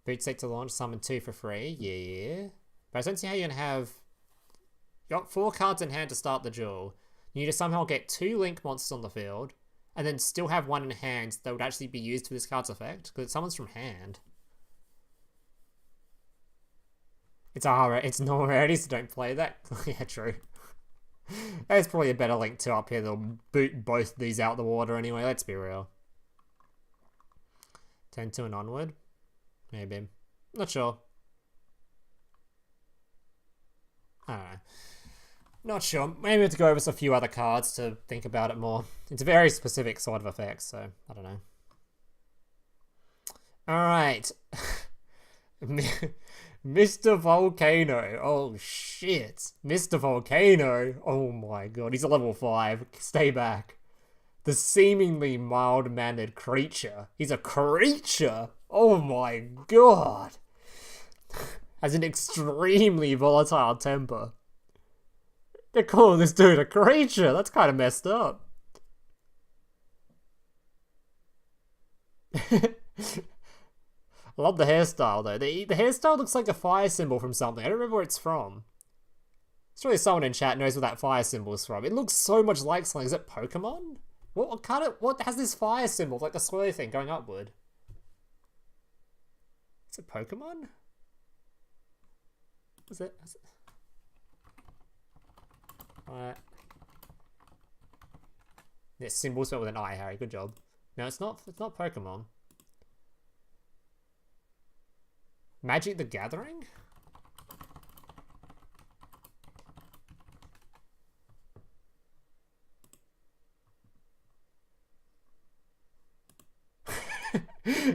A: Boot set to launch, summon 2 for free. Yeah. But I don't see how you're going to have... You got 4 cards in hand to start the duel. You need to somehow get 2 link monsters on the field, and then still have 1 in hand that would actually be used for this card's effect, because it summons from hand. It's normal rarity, so don't play that. Yeah, true. There's probably a better link 2 up here that'll boot both these out the water anyway, let's be real. 10-2 and onward? Maybe. Not sure. I don't know. Not sure. Maybe we have to go over a few other cards to think about it more. It's a very specific sort of effect, so I don't know. Alright. Mr. Volcano. Oh shit. Mr. Volcano. Oh my god. He's a level 5. Stay back. The seemingly mild-mannered creature. He's a creature. Oh my god. Has an extremely volatile temper. They're calling this dude a creature. That's kind of messed up. I love the hairstyle though. The hairstyle looks like a fire symbol from something. I don't remember where it's from. Surely someone in chat knows where that fire symbol is from. It looks so much like something. Is it Pokemon? What has this fire symbol? Like a swirly thing going upward. Is it Pokemon? Is it? Alright. Yeah, symbol spelled with an I, Harry. Good job. No, it's not Pokemon. Magic the Gathering?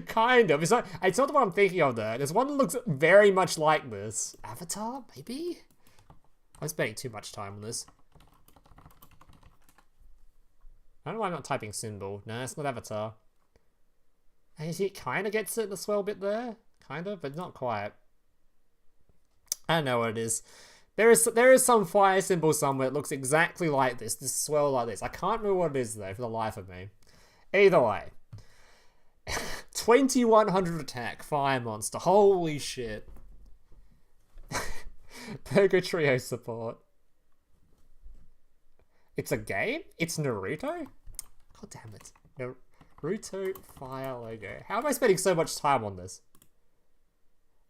A: Kind of. It's not the one I'm thinking of though. There's one that looks very much like this. Avatar, maybe? I'm spending too much time on this. I don't know why I'm not typing symbol. No, it's not Avatar. And he kind of gets it in the swell bit there. Kind of, but not quite. I don't know what it is. There is some fire symbol somewhere that looks exactly like this swell like this. I can't remember what it is though, for the life of me. Either way. 2100 attack, fire monster. Holy shit. Purgatrio support. It's a game? It's Naruto? God damn it. Naruto fire logo. How am I spending so much time on this?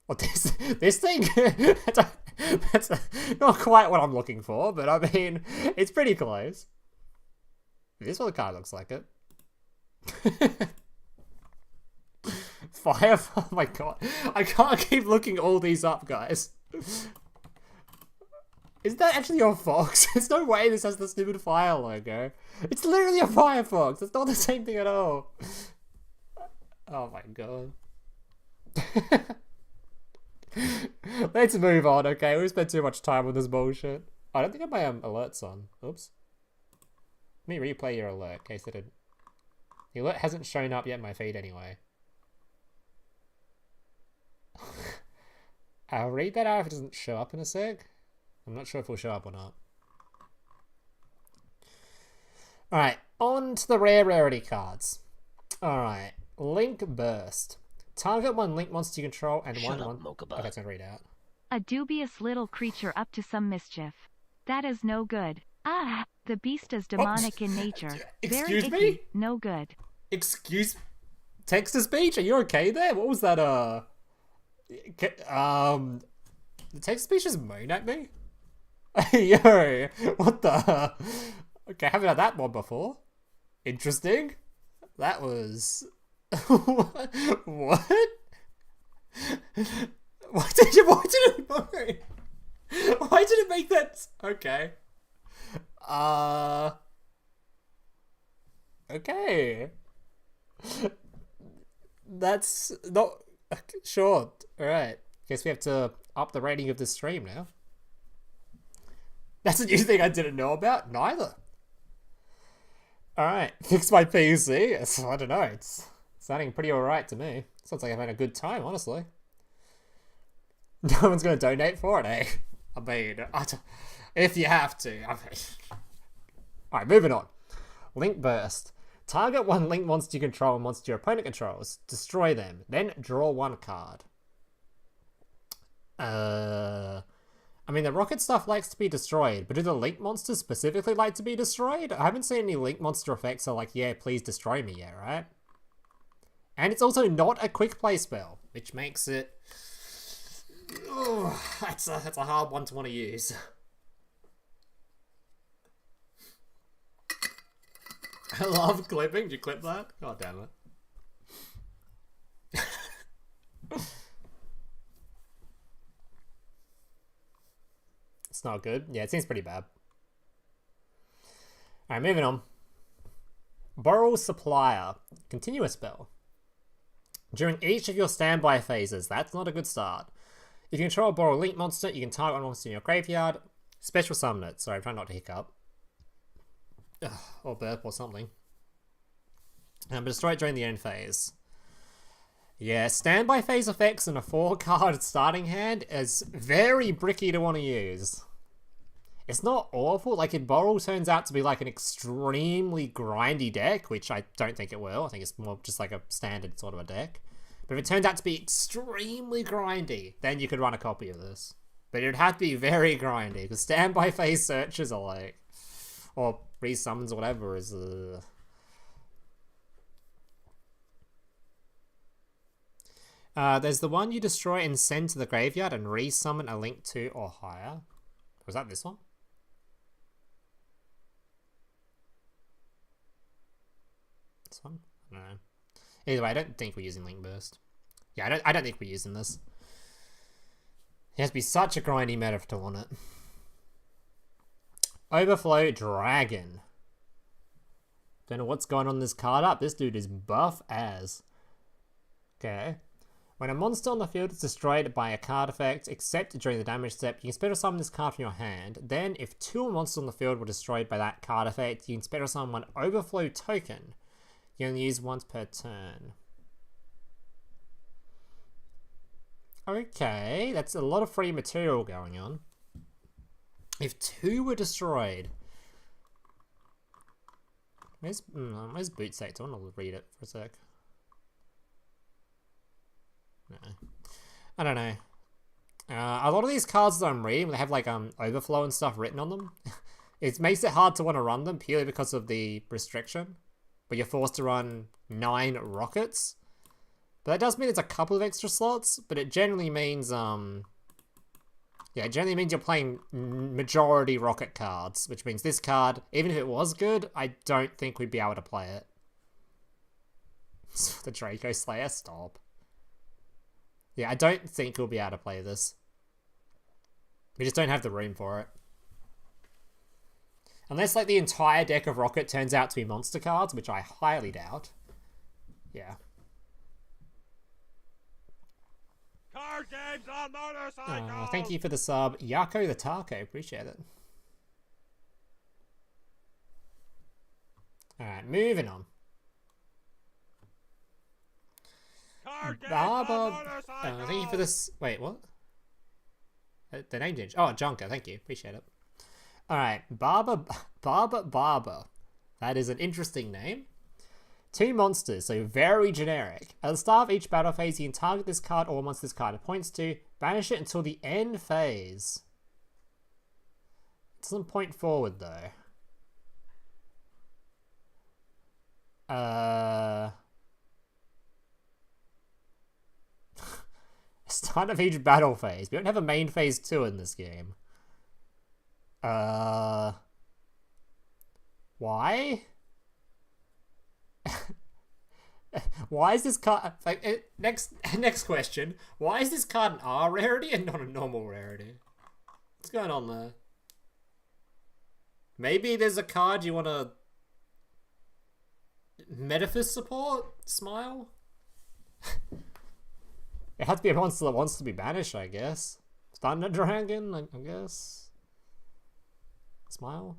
A: What, this thing? that's not quite what I'm looking for, but I mean, it's pretty close. This one kind of looks like it. Fire? Oh my god. I can't keep looking all these up, guys. Is that actually your fox? There's no way this has the stupid fire logo. It's literally a firefox. It's not the same thing at all. Oh my god. Let's move on, okay? We've spent too much time on this bullshit. I don't think I have my alerts on. Oops. Let me replay your alert in case it did. The alert hasn't shown up yet in my feed anyway. I'll read that out if it doesn't show up in a sec. I'm not sure if it'll show up or not. Alright, on to the rarity cards. Alright, Link Burst. Target one Link monster you control and
B: Shut
A: one...
B: up, Mokaba.
A: Okay, it's gonna read out.
C: A dubious little creature up to some mischief. That is no good. Ah, the beast is demonic in nature.
A: Excuse
C: Very
A: me?
C: icky, no good.
A: Excuse... Text-to-speech? Are you okay there? What was that, The text-to-speech just moan at me? Yo, what the... Okay, I haven't had that one before. Interesting. That was... What? Why did it moan? Why did it make that... Okay. Okay. That's not... Sure. Alright. Guess we have to up the rating of this stream now. That's a new thing I didn't know about? Neither. Alright. Fix my PC. I don't know. It's sounding pretty alright to me. Sounds like I've had a good time, honestly. No one's going to donate for it, eh? I mean, if you have to. I mean... Alright, moving on. Link Burst. Target one Link monster you control and monster your opponent controls. Destroy them. Then draw one card. I mean, the rocket stuff likes to be destroyed, but do the Link monsters specifically like to be destroyed? I haven't seen any Link monster effects that are like, yeah, please destroy me yet, right? And it's also not a quick play spell, which makes it... Oh, that's a hard one to want to use. I love clipping. Did you clip that? God damn it. It's not good. Yeah, it seems pretty bad. Alright, moving on. Borrow Supplier. Continue a spell. During each of your standby phases. That's not a good start. If you control a Borrow Link monster, you can target one monster in your graveyard. Special summon it. Sorry, I'm trying not to hiccup. Ugh, or burp or something. But destroy it during the end phase. Yeah, standby phase effects in a 4-card starting hand is very bricky to want to use. It's not awful. Like, if Borrel turns out to be like an extremely grindy deck, which I don't think it will. I think it's more just like a standard sort of a deck. But if it turns out to be extremely grindy, then you could run a copy of this. But it would have to be very grindy, because standby phase searches are like... Or resummons or whatever is... There's the one you destroy and send to the graveyard and resummon a Link 2 or higher. Was that this one? This one? I don't know. Either way, I don't think we're using Link Burst. Yeah, I don't think we're using this. It has to be such a grindy meta to want it. Overflow Dragon. Don't know what's going on this card up. This dude is buff as. Okay. When a monster on the field is destroyed by a card effect, except during the damage step, you can special summon this card from your hand. Then, if 2 monsters on the field were destroyed by that card effect, you can special summon one Overflow token. You only use once per turn. Okay, that's a lot of free material going on. If 2 were destroyed... Where's Boot State? I want to read it for a sec. No. I don't know. A lot of these cards that I'm reading, they have like overflow and stuff written on them. It makes it hard to want to run them purely because of the restriction. But you're forced to run 9 rockets. But that does mean it's a couple of extra slots, but it generally means yeah, it generally means you're playing majority rocket cards, which means this card, even if it was good, I don't think we'd be able to play it. The Draco Slayer, stop. Yeah, I don't think we'll be able to play this. We just don't have the room for it. Unless, like, the entire deck of Rocket turns out to be monster cards, which I highly doubt. Yeah.
D: Card games on motorcycles!
A: Thank you for the sub, Yako the Taco. Appreciate it. Alright, moving on. Barber. Thank you for this. Wait, what? The name change. Oh, Jonker, thank you. Appreciate it. Alright, Barber. That is an interesting name. 2 monsters, so very generic. At the start of each battle phase, you can target this card or monster this card points to, banish it until the end phase. It doesn't point forward though. Start of each battle phase. We don't have a main phase 2 in this game. Why? Why is this card like next question? Why is this card an R rarity and not a normal rarity? What's going on there? Maybe there's a card you want to Metaphys support? Smile? It has to be a monster that wants to be banished, I guess. Thunder Dragon, I guess. Smile?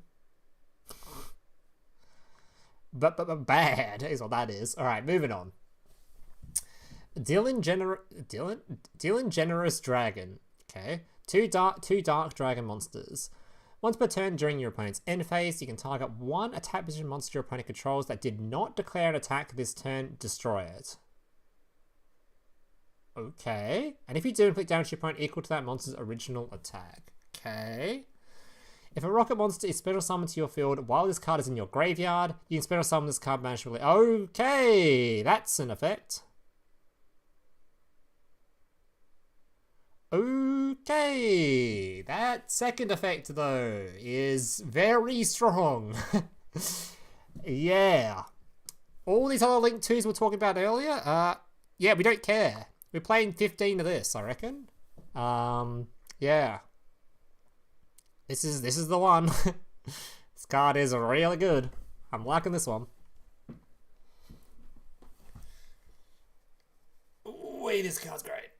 A: But bad is what that is. Alright, moving on. Dylan Generous Dragon. Okay. Two dark dragon monsters. Once per turn during your opponent's end phase, you can target 1 attack position monster your opponent controls that did not declare an attack this turn, destroy it. Okay. And if you do, inflict damage to your opponent equal to that monster's original attack. Okay. If a rocket monster is special summoned to your field while this card is in your graveyard, you can special summon this card manually. Okay, that's an effect. Okay, that second effect though is very strong. Yeah. All these other Link 2s we're talking about earlier, yeah, we don't care. We're playing 15 of this, I reckon. Yeah. This is the one. This card is really good. I'm liking this one. Ooh, this card's great.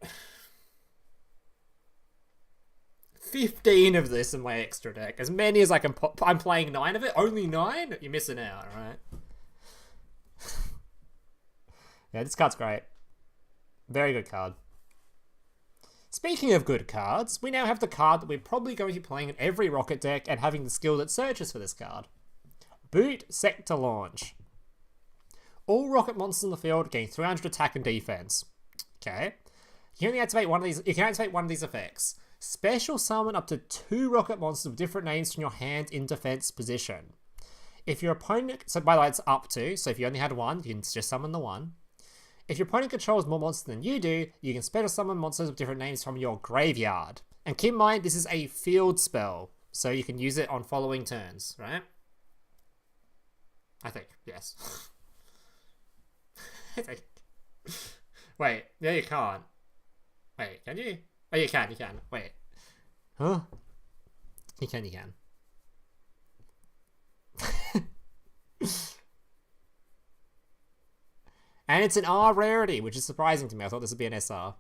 A: 15 of this in my extra deck. As many as I can pop. I'm playing 9 of it. Only 9? You're missing out, right? Yeah, this card's great. Very good card. Speaking of good cards, we now have the card that we're probably going to be playing in every Rocket deck and having the skill that searches for this card. Boot Sector Launch. All Rocket monsters in the field gain 300 attack and defense. Okay. You can only activate one of these. You can activate one of these effects. Special summon up to 2 Rocket monsters with different names from your hand in defense position. If your opponent, so by the way, it's up to. So if you only had one, you can just summon the one. If your opponent controls more monsters than you do, you can special summon monsters with different names from your graveyard. And keep in mind, this is a field spell, so you can use it on following turns, right? I think, yes. I think. Wait, no you can't. Wait, can you? Oh, you can. Wait. Huh? You can. And it's an R rarity, which is surprising to me. I thought this would be an SR.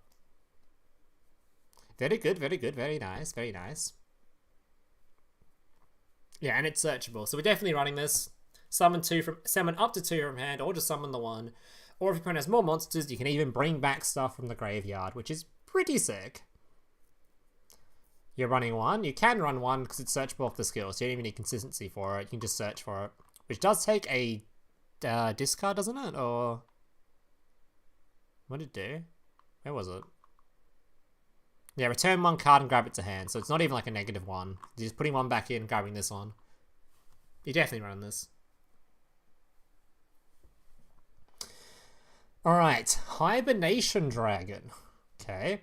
A: Very good, very nice, very nice. Yeah, and it's searchable. So we're definitely running this. Summon up to 2 from hand, or just summon the 1. Or if your opponent has more monsters, you can even bring back stuff from the graveyard, which is pretty sick. You're running 1. You can run 1 because it's searchable off the skill, so you don't even need consistency for it. You can just search for it. Which does take a discard, doesn't it? Or... what did it do? Where was it? Yeah, return 1 card and grab it to hand. So it's not even like a -1. You're just putting 1 back in, grabbing this on. You're definitely running this. Alright, Hibernation Dragon. Okay.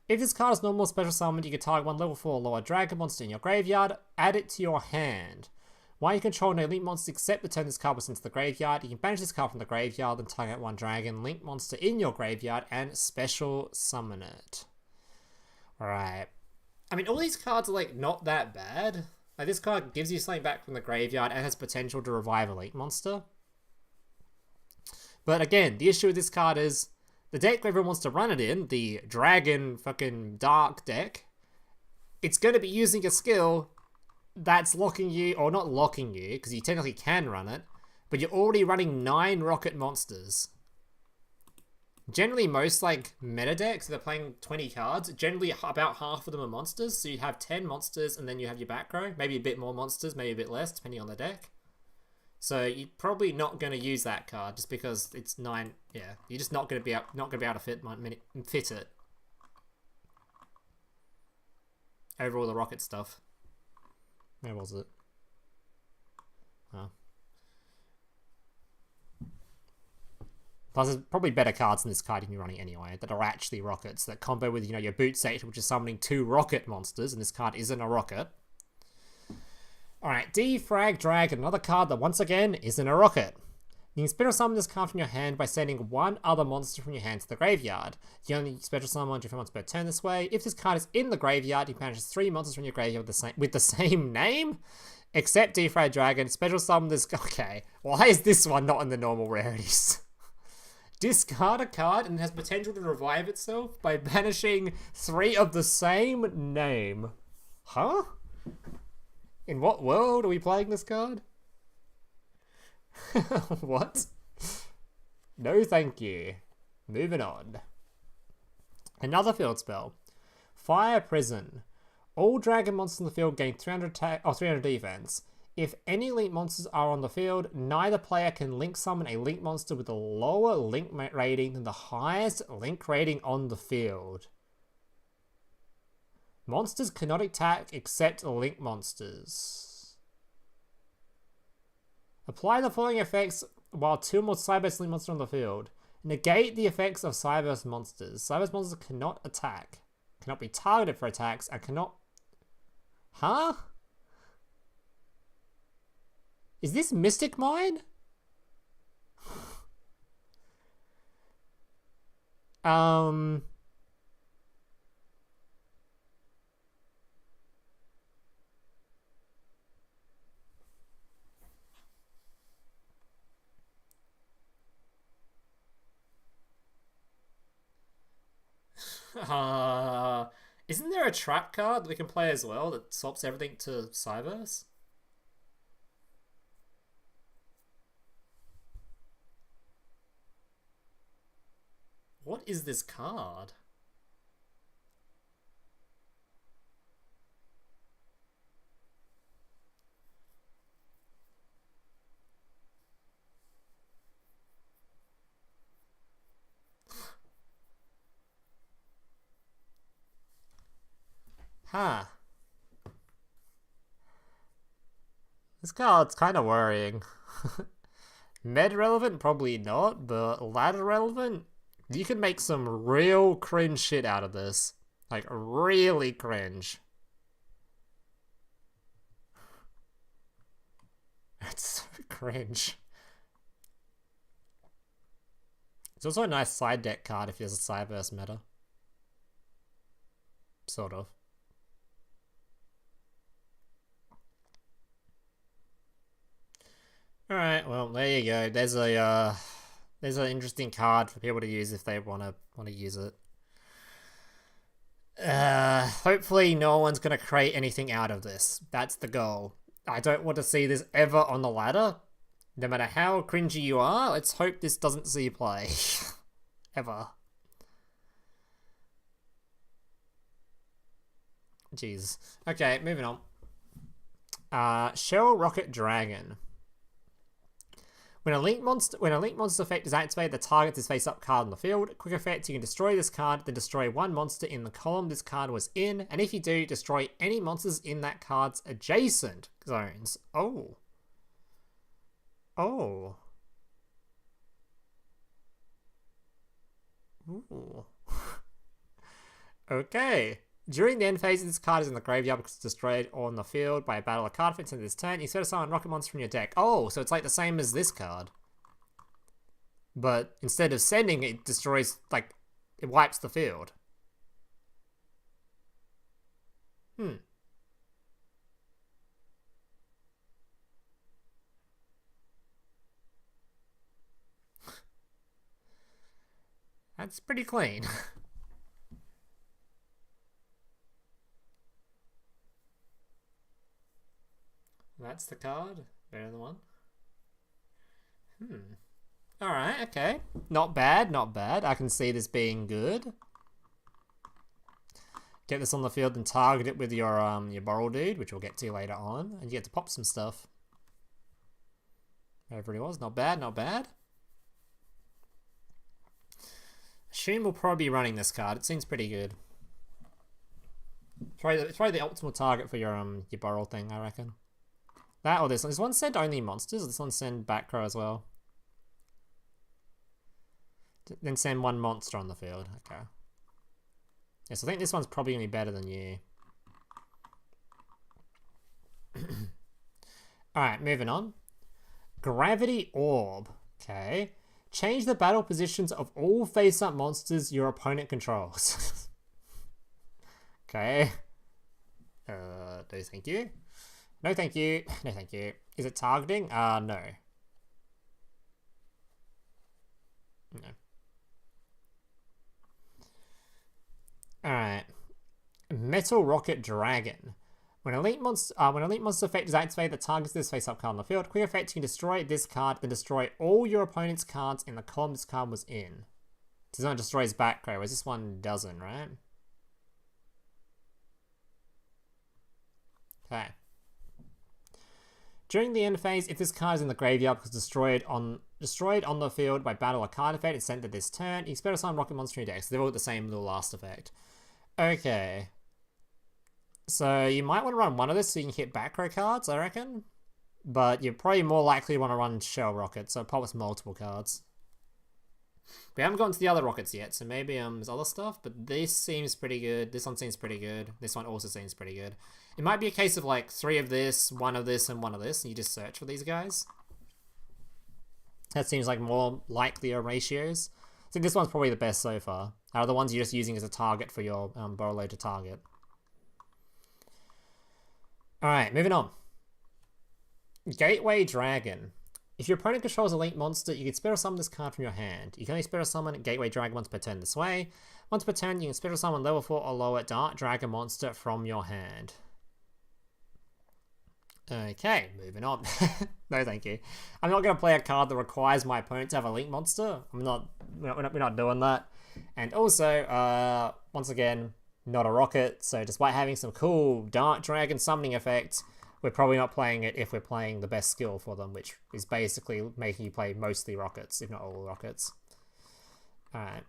A: If this card is normal special summoned, you can target 1 level 4 or lower dragon monster in your graveyard, add it to your hand. While you control no link monster except the turn this card was into the graveyard, you can banish this card from the graveyard and target 1 dragon link monster in your graveyard and special summon it. Alright. I mean, all these cards are like not that bad. Like this card gives you something back from the graveyard and has potential to revive a link monster. But again, the issue with this card is the deck everyone wants to run it in, the dragon fucking dark deck, it's going to be using a skill that's locking you, or not locking you, because you technically can run it, but you're already running 9 rocket monsters. Generally, most like meta decks, if they're playing 20 cards, generally about half of them are monsters. So you have 10 monsters and then you have your back row. Maybe a bit more monsters, maybe a bit less, depending on the deck. So you're probably not going to use that card just because it's 9. Yeah, you're just not going to be able to fit it over all the rocket stuff. Where was it? Oh. Plus, there's probably better cards in this card you can be running anyway that are actually rockets that combo with, you know, your boot set, which is summoning 2 rocket monsters, and this card isn't a rocket. Alright, Defrag Dragon, another card that once again isn't a rocket. You can special summon this card from your hand by sending 1 other monster from your hand to the graveyard. You only special summon 1 different monster per turn this way. If this card is in the graveyard, you can banish 3 monsters from your graveyard with the same name. Except Defrag Dragon, special summon this. Okay, why is this one not in the normal rarities? Discard a card and it has potential to revive itself by banishing 3 of the same name. Huh? In what world are we playing this card? What? No thank you. Moving on. Another field spell. Fire Prison. All dragon monsters in the field gain 300 defense. If any link monsters are on the field, neither player can link summon a link monster with a lower link rating than the highest link rating on the field. Monsters cannot attack except link monsters. Apply the following effects while 2 more Cyberse link monsters on the field. Negate the effects of Cyberse monsters. Cyberse monsters cannot attack, cannot be targeted for attacks, and cannot... Huh? Is this Mystic Mine? Isn't there a trap card that we can play as well that swaps everything to Cyberse? What is this card? Huh. This card's kind of worrying. Med relevant? Probably not, but ladder relevant? You can make some real cringe shit out of this. Like, really cringe. That's so cringe. It's also a nice side deck card if there's a Cyberse meta. Sort of. Alright, well, there you go. There's an interesting card for people to use if they wanna use it. Hopefully no one's gonna create anything out of this. That's the goal. I don't want to see this ever on the ladder. No matter how cringy you are, let's hope this doesn't see play. Ever. Jeez. Okay, moving on. Shell Rocket Dragon. When a link monster effect is activated, the target is face-up card on the field. Quick effect, you can destroy this card, then destroy 1 monster in the column this card was in, and if you do, destroy any monsters in that card's adjacent zones. Oh. Oh. Ooh. Okay. During the end phase, this card is in the graveyard because it's destroyed on the field by a battle of card effects in this turn. You set aside rocket monster from your deck. Oh, so it's like the same as this card. But instead of sending, it destroys, like, it wipes the field. That's pretty clean. That's the card. Better than one. Alright, okay. Not bad, not bad. I can see this being good. Get this on the field and target it with your BORRELOAD, which we'll get to later on. And you get to pop some stuff. Whatever it was. Not bad, not bad. Assume we'll probably be running this card. It seems pretty good. It's probably the optimal target for your Borrel thing, I reckon. That or this one. Does one send only monsters? Or does this one send back row as well? Then send one monster on the field. Okay. Yes, I think this one's probably going to be better than you. Alright, moving on. Gravity Orb. Okay. Change the battle positions of all face-up monsters your opponent controls. Okay. No thank you. No thank you. No thank you. Is it targeting? No. No. Alright. Metal Rocket Dragon. When elite monster effect is activated that targets this face-up card on the field, quick effect, you can destroy this card, then destroy all your opponent's cards in the column this card was in. This one destroys back row, whereas this one doesn't, right? Okay. During the end phase, if this card is in the graveyard because destroyed on the field by battle or card effect, it's sent to this turn. You can spell assign rocket monster in your deck, so they're all the same little last effect. Okay. So you might want to run one of this so you can hit back row cards, I reckon. But you're probably more likely to want to run Shell Rocket, so pop with multiple cards. We haven't gotten to the other rockets yet, so maybe there's other stuff, but this seems pretty good. This one seems pretty good. This one also seems pretty good. It might be a case of like 3 of this, 1 of this, and 1 of this, and you just search for these guys. That seems like more likelier ratios. I think this one's probably the best so far. Out of the ones you're just using as a target for your BORRELOAD to target. Alright, moving on. Gateway Dragon. If your opponent controls a elite monster, you can special summon this card from your hand. You can only special summon Gateway Dragon once per turn this way. Once per turn, you can special summon level 4 or lower Dark Dragon monster from your hand. Okay, moving on. No, thank you. I'm not going to play a card that requires my opponent to have a elite monster. We're not doing that. And also, once again, not a rocket. So despite having some cool Dark Dragon summoning effects, we're probably not playing it if we're playing the best skill for them, which is basically making you play mostly rockets, if not all rockets. Alright.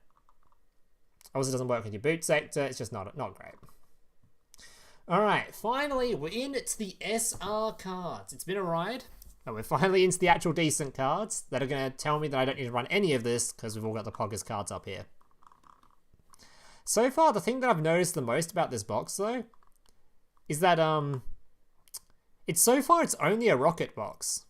A: Also doesn't work with your boot sector, it's just not great. Alright, finally we're into the SR cards. It's been a ride, but we're finally into the actual decent cards that are going to tell me that I don't need to run any of this because we've all got the Poggers cards up here. So far, the thing that I've noticed the most about this box, though, is that, it's only a rocket box.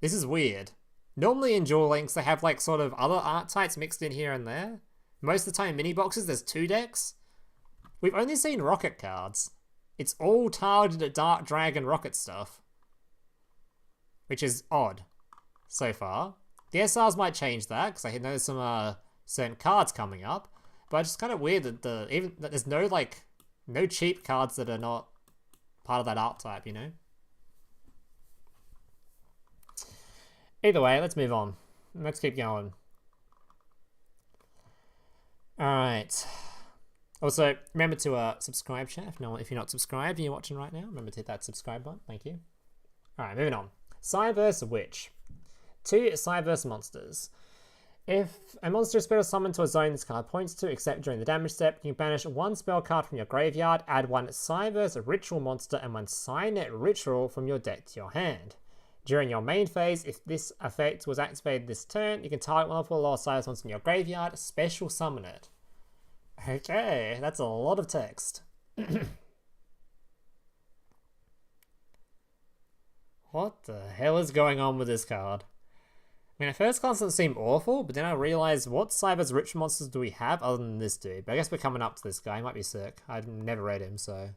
A: This is weird. Normally in Duel Links, they have, like, sort of other archetypes mixed in here and there. Most of the time, mini boxes, there's 2 decks. We've only seen rocket cards. It's all targeted at Dark Dragon rocket stuff. Which is odd, so far. The SRs might change that, because I know there's some, certain cards coming up. But it's just kind of weird that that there's no, like, no cheap cards that are not part of that archetype, you know? Either way, let's move on. Let's keep going. Alright. Also, remember to subscribe, chat. If you're not subscribed and you're watching right now, remember to hit that subscribe button. Thank you. Alright, moving on. Cyberse Witch. 2 Cyberse monsters. If a monster is special summoned to a zone this card points to, except during the damage step, you can banish 1 spell card from your graveyard, add 1 Cyberse Ritual monster and 1 Signet Ritual from your deck to your hand. During your main phase, if this effect was activated this turn, you can target 1 of 4 lower Cyberse monsters in your graveyard, special summon it. Okay, that's a lot of text. What the hell is going on with this card? I mean, at first glance it seemed awful, but then I realised what Cyberse Ritual monsters do we have other than this dude? But I guess we're coming up to this guy. He might be sick. I've never read him, so...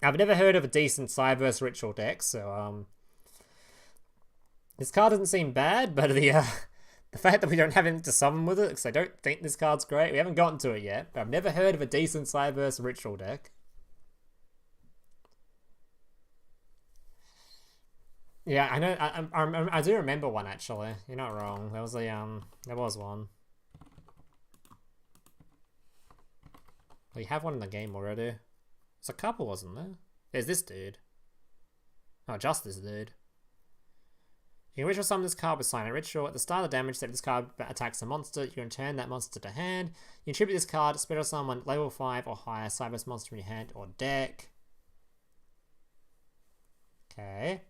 A: I've never heard of a decent Cyberse Ritual deck, so, this card doesn't seem bad, but the fact that we don't have anything to summon with it, because I don't think this card's great. We haven't gotten to it yet, but I've never heard of a decent Cyberse Ritual deck. Yeah, I know. I do remember one actually. You're not wrong. There was there was one. We have one in the game already. There's a couple, wasn't there? There's this dude. Oh, just this dude. You can ritual summon this card with Silent Ritual. At the start of the damage step, this card attacks a monster. You can return that monster to hand. You contribute this card, special summon level 5 or higher Cyberse monster in your hand or deck. Okay.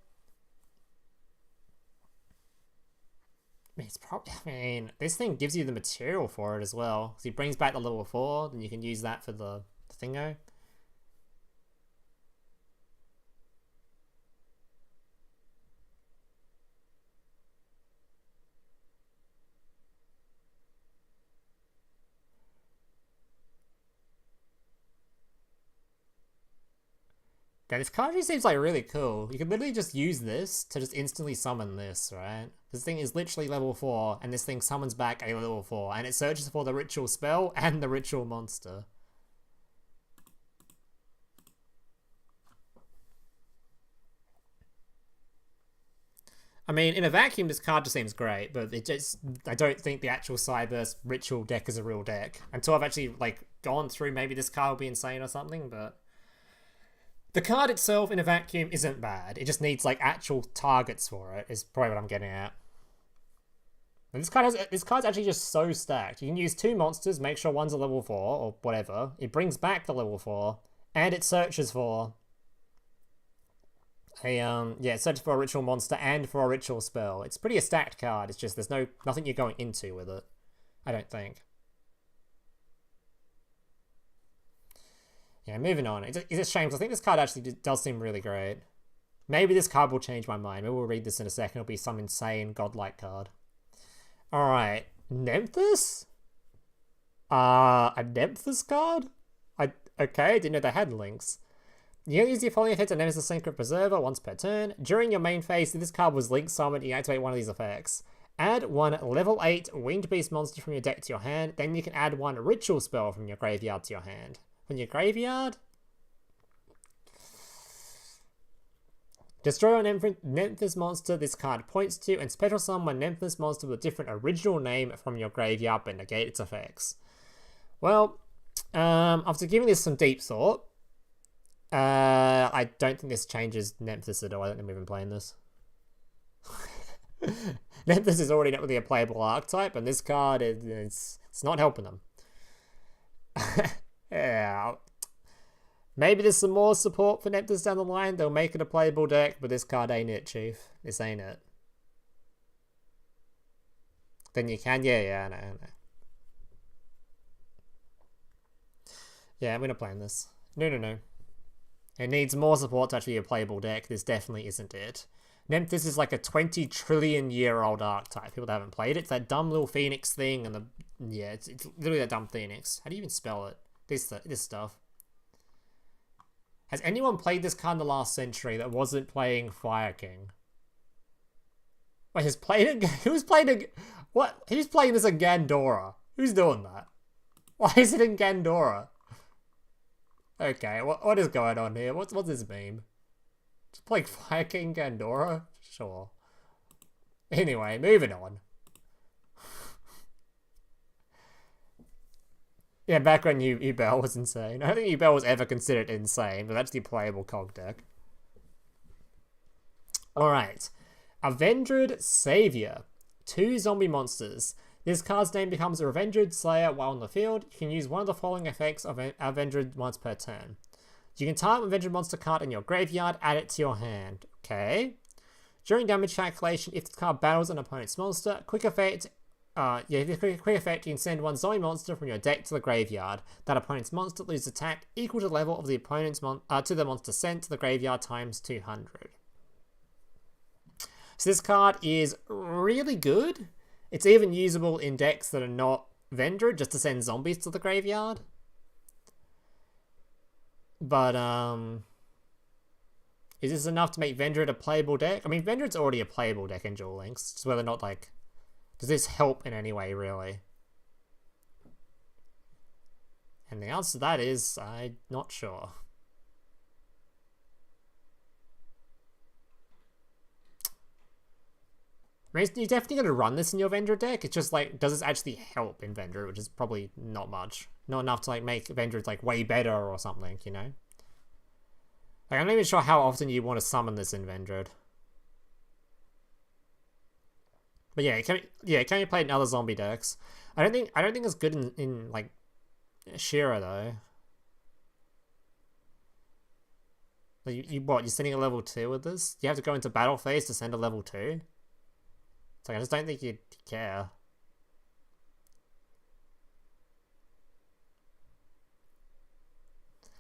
A: It's probably, I mean, this thing gives you the material for it as well. So he brings back the level 4, then you can use that for the thingo. Yeah, this card just seems like really cool. You can literally just use this to just instantly summon this, right? This thing is literally level 4, and this thing summons back a level 4, and it searches for the ritual spell and the ritual monster. I mean, in a vacuum, this card just seems great, but it just, I don't think the actual Cyberse ritual deck is a real deck. Until I've actually, like, gone through, maybe this card will be insane or something, but the card itself in a vacuum isn't bad. It just needs, like, actual targets for it, is probably what I'm getting at. And this card's actually just so stacked. You can use 2 monsters, make sure one's a level 4, or whatever. It brings back the level 4, and it searches for it searches for a ritual monster and for a ritual spell. It's pretty a stacked card. It's just there's nothing you're going into with it, I don't think. Yeah, moving on. It's a shame because I think this card actually does seem really great. Maybe this card will change my mind. Maybe we'll read this in a second. It'll be some insane godlike card. Alright. Nemthus? A Nemthus card? Okay, I didn't know they had links. You can use the following effect on Nemesis Secret Preserver once per turn. During your main phase, if this card was link summoned, you activate one of these effects. Add 1 level 8 Winged Beast monster from your deck to your hand, then you can add 1 ritual spell from your graveyard to your hand. From your graveyard? Destroy a Nemthus monster this card points to, and special summon a Nemthus monster with a different original name from your graveyard but negate its effects. Well, after giving this some deep thought, I don't think this changes Nemthus at all. I don't think we've been playing this. Nemthus is already not really a playable archetype, and this card it's not helping them. Yeah. Maybe there's some more support for Nemthus down the line. They'll make it a playable deck, but this card ain't it, Chief. This ain't it. Then you can, yeah, I know. Yeah, we're not playing this. No. It needs more support to actually be a playable deck. This definitely isn't it. Nemthus is like a 20 trillion year old archetype. People that haven't played it. It's that dumb little Phoenix thing and it's literally that dumb Phoenix. How do you even spell it? This stuff. Has anyone played this card in the last century that wasn't playing Fire King? Wait, who's playing this in Gandora? Who's doing that? Why is it in Gandora? Okay, what is going on here? What's this meme? Just playing Fire King Gandora? Sure. Anyway, moving on. Yeah, back when Ubel was insane. I don't think Ubel was ever considered insane, but that's the playable cog deck. Alright. A VENDREAD Savior. 2 zombie monsters. This card's name becomes a VENDREAD Slayer while on the field. You can use one of the following effects of a VENDREAD once per turn. You can target a VENDREAD monster card in your graveyard, add it to your hand. Okay. During damage calculation, if the card battles an opponent's monster, quick effect, you can send 1 zombie monster from your deck to the graveyard. That opponent's monster loses attack equal to the level of the opponent's to the monster sent to the graveyard times 200. So this card is really good. It's even usable in decks that are not VENDREAD, just to send zombies to the graveyard. But, is this enough to make VENDREAD a playable deck? I mean, VENDREAD's already a playable deck in Duel Links. Just whether or not, like, does this help in any way, really? And the answer to that is, I'm not sure. I mean, you're definitely going to run this in your Vendread deck. It's just like, does this actually help in Vendread, which is probably not much. Not enough to like make Vendread like way better or something, you know? Like, I'm not even sure how often you want to summon this in Vendread. But yeah, it can be played in other zombie decks. I don't think it's good in like Shira though. Like you're sending a level 2 with this? You have to go into battle phase to send a level 2? It's like, I just don't think you'd care.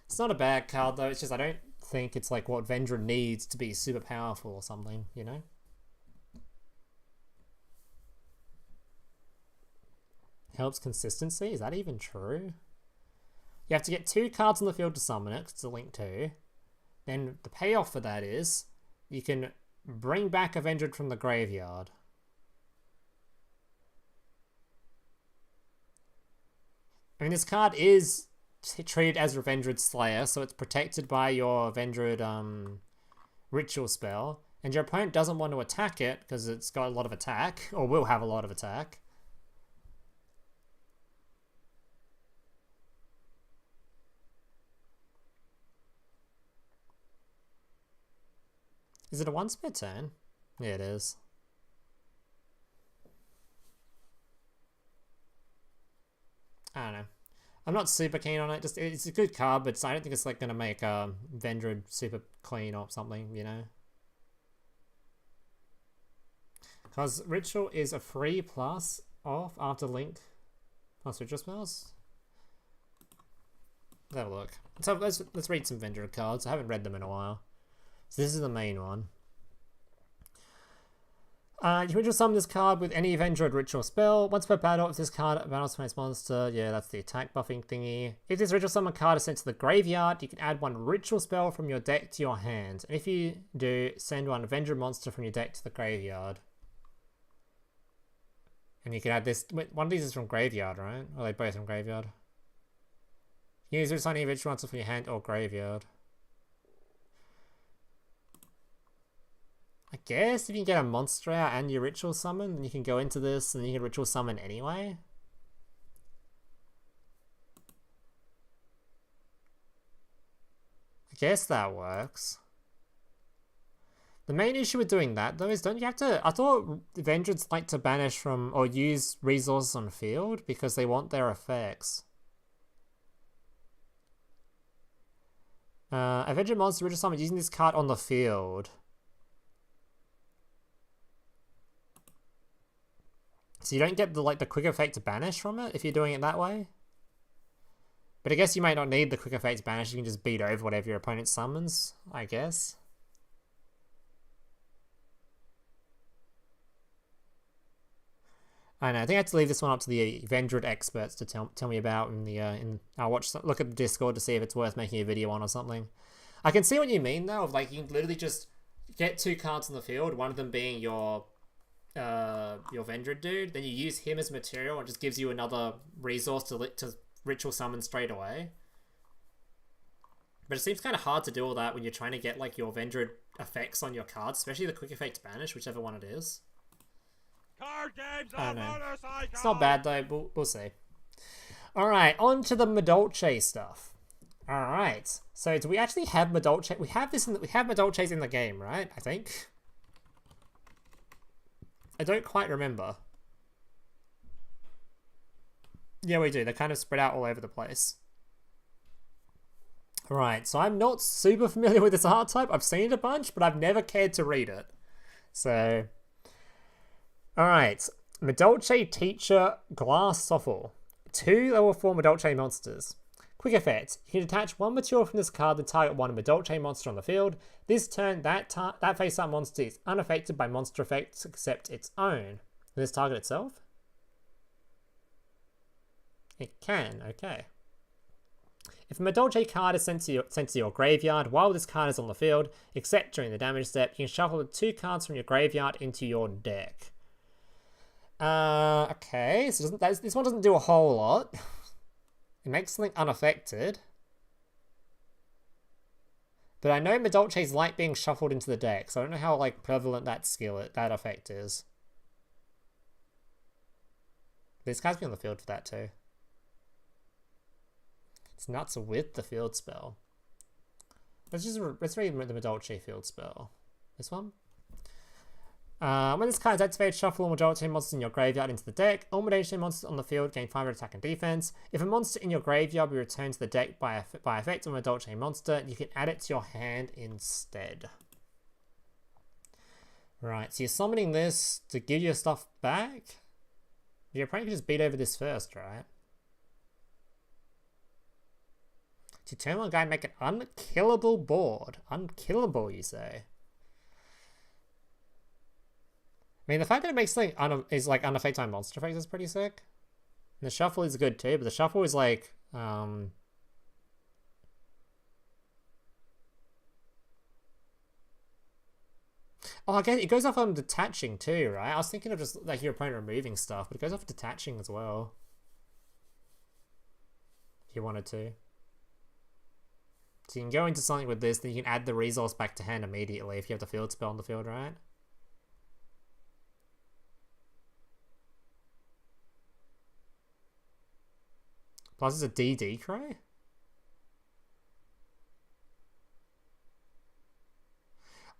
A: It's not a bad card though, it's just I don't think it's like what Vendread needs to be super powerful or something, you know? Helps consistency? Is that even true? You have to get 2 cards on the field to summon it, 'cause it's a link 2. Then the payoff for that is you can bring back a Vendread from the graveyard. I mean, this card is treated as a Vendread Slayer, so it's protected by your Vendread ritual spell, and your opponent doesn't want to attack it because it's got a lot of attack, or will have a lot of attack. Is it a once per turn? Yeah, it is. I don't know. I'm not super keen on it. Just it's a good card, but I don't think it's like gonna make Vendread super clean or something, you know. Because Ritual is a free plus off after Link plus Ritual spells. Let's have a look. So let's read some Vendread cards. I haven't read them in a while. So this is the main one. You can ritual summon this card with any Vendread ritual spell. Once per battle, if this card battles for its monster, yeah, that's the attack buffing thingy. If this ritual summon card is sent to the graveyard, you can add 1 ritual spell from your deck to your hand. And if you do, send 1 Vendread monster from your deck to the graveyard. And you can add this. Wait, one of these is from graveyard, right? Or are they both from graveyard? You can use any ritual monster from your hand or graveyard. I guess if you can get a monster out and your ritual summon, then you can go into this and you can ritual summon anyway. I guess that works. The main issue with doing that though is, don't you have to... I thought Vendreads like to banish from or use resources on field because they want their effects. A Vendread monster ritual summon using this card on the field. So you don't get the the quick effect to banish from it if you're doing it that way. But I guess you might not need the quick effect to banish. You can just beat over whatever your opponent summons, I guess. I don't know. I think I have to leave this one up to the Vendread experts to tell me about in the I'll look at the Discord to see if it's worth making a video on or something. I can see what you mean though, of like you can literally just get 2 cards on the field, one of them being your Vendread dude, then you use him as material and it just gives you another resource to ritual summon straight away. But it seems kind of hard to do all that when you're trying to get like your Vendread effects on your cards, especially the quick effect banish, whichever one it is.
B: Card games
A: I
B: on
A: don't know.
B: motorcycle.
A: It's not bad though, we'll see. Alright, on to the MADOLCHE stuff. Alright, so do we actually have MADOLCHE? We have MADOLCHEs in the game, right? I think. I don't quite remember. Yeah, we do. They're kind of spread out all over the place. Right, so I'm not super familiar with this archetype. I've seen it a bunch, but I've never cared to read it. So, alright. MADOLCHE Teacher Glass Soffle. 2 level 4 MADOLCHE monsters. Quick effect. You can detach 1 material from this card and target 1 MADOLCHE monster on the field. This turn, that face-up monster is unaffected by monster effects except its own. Can this target itself? It can, okay. If a MADOLCHE card is sent to your graveyard while this card is on the field, except during the damage step, you can shuffle the 2 cards from your graveyard into your deck. Okay, so this one doesn't do a whole lot. It makes something unaffected. But I know MADOLCHEs like being shuffled into the deck, so I don't know how like prevalent that effect is. This guy's be on the field for that too. It's nuts with the field spell. Let's read the MADOLCHE field spell. This one. When this card is activated, shuffle all MADOLCHE monsters in your graveyard into the deck. All MADOLCHE monsters on the field gain 500 attack and defense. If a monster in your graveyard be returned to the deck by effect of a MADOLCHE monster, you can add it to your hand instead. Right, so you're summoning this to give your stuff back? Your opponent can just beat over this first, right? To turn one guy and make an unkillable board. Unkillable, you say? I mean, the fact that it makes like is like unaffected by monster effects is pretty sick. And the shuffle is good too, but the shuffle is like oh, I guess it goes off on detaching too, right? I was thinking of just like your opponent removing stuff, but it goes off detaching as well. If you wanted to. So you can go into something with this, then you can add the resource back to hand immediately if you have the field spell on the field, right? Plus it's a DD cray?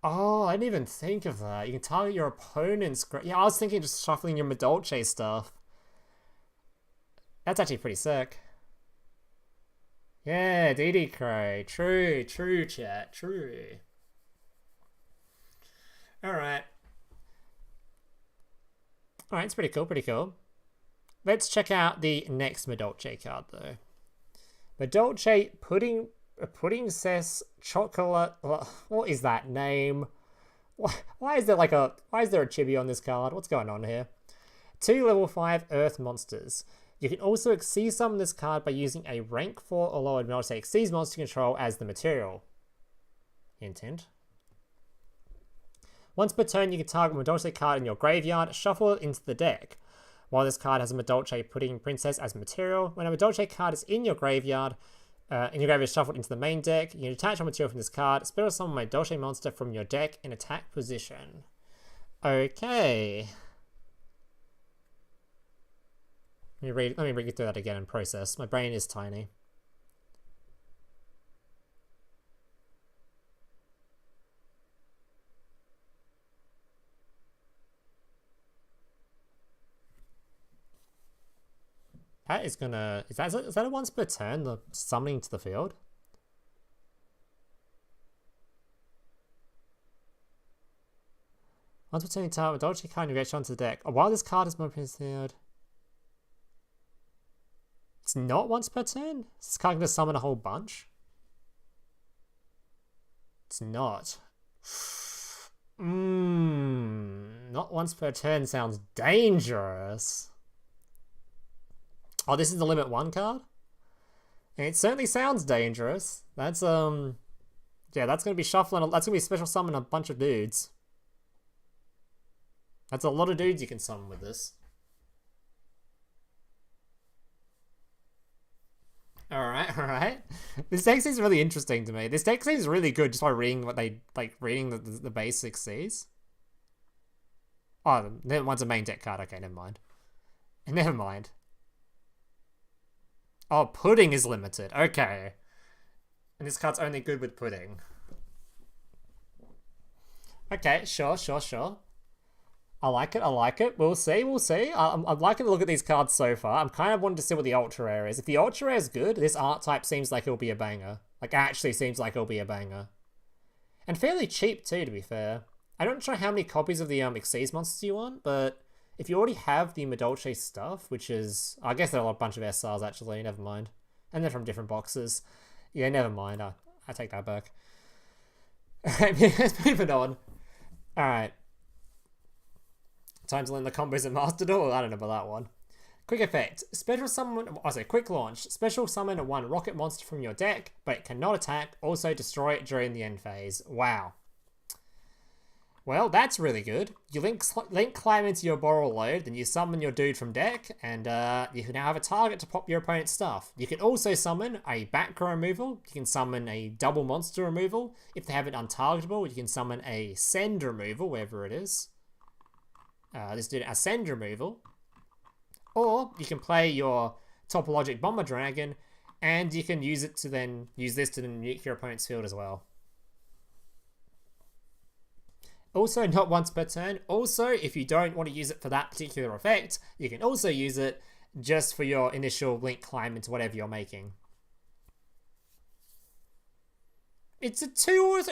A: Oh, I didn't even think of that. You can target your opponent's... Yeah, I was thinking just shuffling your MADOLCHE stuff. That's actually pretty sick. Yeah, DD cray. True, true, chat. True. Alright. Alright, it's pretty cool, pretty cool. Let's check out the next MADOLCHE card, though. MADOLCHE Pudding Cess Chocolate. What is that name? Why is there a chibi on this card? What's going on here? 2 level 5 Earth monsters. You can also exceed summon this card by using a rank 4 or lower MADOLCHE exceeds monster control as the material. Hint, hint. Once per turn, you can target a MADOLCHE card in your graveyard, shuffle it into the deck. While this card has a MADOLCHE Pudding Princess as material, when a MADOLCHE card is in your graveyard shuffled into the main deck, you can attach a material from this card, special summon a MADOLCHE monster from your deck in attack position. Okay. Let me read through that again and process. My brain is tiny. That is gonna... Is that a once per turn, the summoning to the field? Once per turn, you target a MADOLCHE card and you get onto the deck. While this card is more in the field... It's not once per turn? Is this card going to summon a whole bunch? It's not. Not once per turn sounds dangerous. Oh, this is the limit 1 card? And it certainly sounds dangerous. That's, yeah, that's going to be shuffling. That's going to be special summon a bunch of dudes. That's a lot of dudes you can summon with this. Alright. This deck seems really interesting to me. This deck seems really good just by reading what they, like, reading the basic Cs. Oh, then one's a main deck card. Okay, never mind. Never mind. Oh, pudding is limited. Okay. And this card's only good with pudding. Okay, sure. I like it. We'll see. I'm liking to look at these cards so far. I'm kind of wanting to see what the ultra rare is. If the ultra rare is good, this Archetype seems like it'll be a banger. Like, actually seems like it'll be a banger. And fairly cheap too, to be fair. I'm not sure how many copies of the Exceeds monsters you want, but if you already have the MADOLCHE stuff, which is... I guess there are a bunch of SRs actually, never mind. And they're from different boxes. Yeah, never mind. I take that back. Let's move it on. Alright. Time to learn the combos in Master Duel? I don't know about that one. Quick effect. Quick launch. Special summon 1 rocket monster from your deck, but it cannot attack. Also destroy it during the end phase. Wow. Well, that's really good. You link climb into your BORRELOAD, then you summon your dude from deck, and you can now have a target to pop your opponent's stuff. You can also summon a background removal. You can summon a double monster removal. If they have it untargetable, you can summon a send removal, wherever it is. This did a send removal. Or you can play your Topologic Bomber Dragon, and you can use it to then use this to then nuke your opponent's field as well. Also, not once per turn. Also, if you don't want to use it for that particular effect, you can also use it just for your initial link climb into whatever you're making. It's a 2 or...